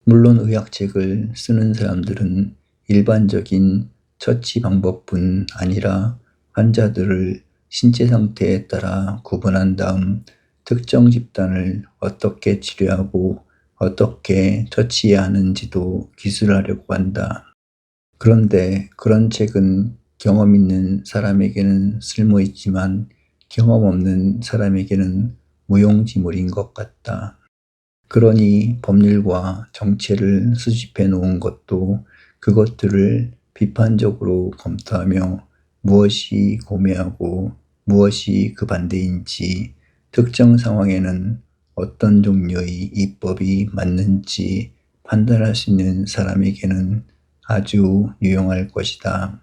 물론 의학책을 쓰는 사람들은 일반적인 처치 방법뿐 아니라 환자들을 신체 상태에 따라 구분한 다음 특정 집단을 어떻게 치료하고 어떻게 처치해야 하는지도 기술하려고 한다. 그런데 그런 책은 경험 있는 사람에게는 쓸모있지만 경험 없는 사람에게는 무용지물인 것 같다. 그러니 법률과 정체를 수집해 놓은 것도 그것들을 비판적으로 검토하며 무엇이 고매하고 무엇이 그 반대인지, 특정 상황에는 어떤 종류의 입법이 맞는지 판단할 수 있는 사람에게는 아주 유용할 것이다.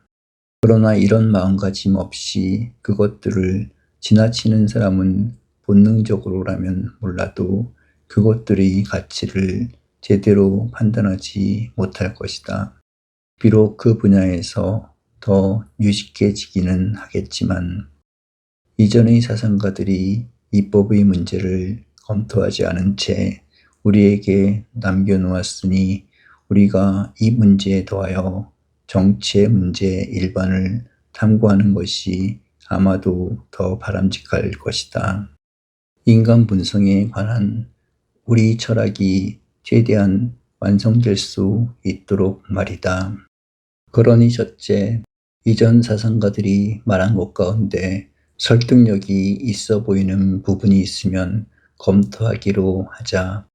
그러나 이런 마음가짐 없이 그것들을 지나치는 사람은 본능적으로라면 몰라도 그것들의 가치를 제대로 판단하지 못할 것이다. 비록 그 분야에서 더 유식해지기는 하겠지만, 이전의 사상가들이 입법의 문제를 검토하지 않은 채 우리에게 남겨놓았으니 우리가 이 문제에 더하여 정치의 문제 일반을 탐구하는 것이 아마도 더 바람직할 것이다. 인간 본성에 관한 우리 철학이 최대한 완성될 수 있도록 말이다. 그러니 첫째, 이전 사상가들이 말한 것 가운데 설득력이 있어 보이는 부분이 있으면 검토하기로 하자.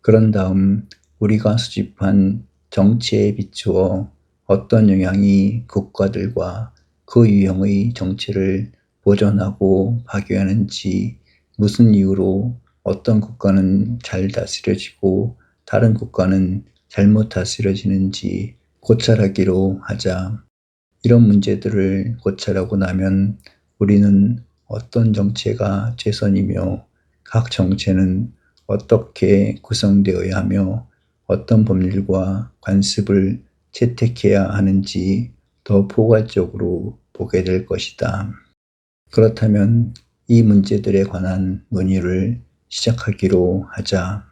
그런 다음 우리가 수집한 정치에 비추어 어떤 영향이 국가들과 그 유형의 정치를 보존하고 파괴하는지, 무슨 이유로 어떤 국가는 잘 다스려지고 다른 국가는 잘못 다스려지는지 고찰하기로 하자. 이런 문제들을 고찰하고 나면 우리는 어떤 정체가 최선이며 각 정체는 어떻게 구성되어야 하며 어떤 법률과 관습을 채택해야 하는지 더 포괄적으로 보게 될 것이다. 그렇다면 이 문제들에 관한 논의를 시작하기로 하자.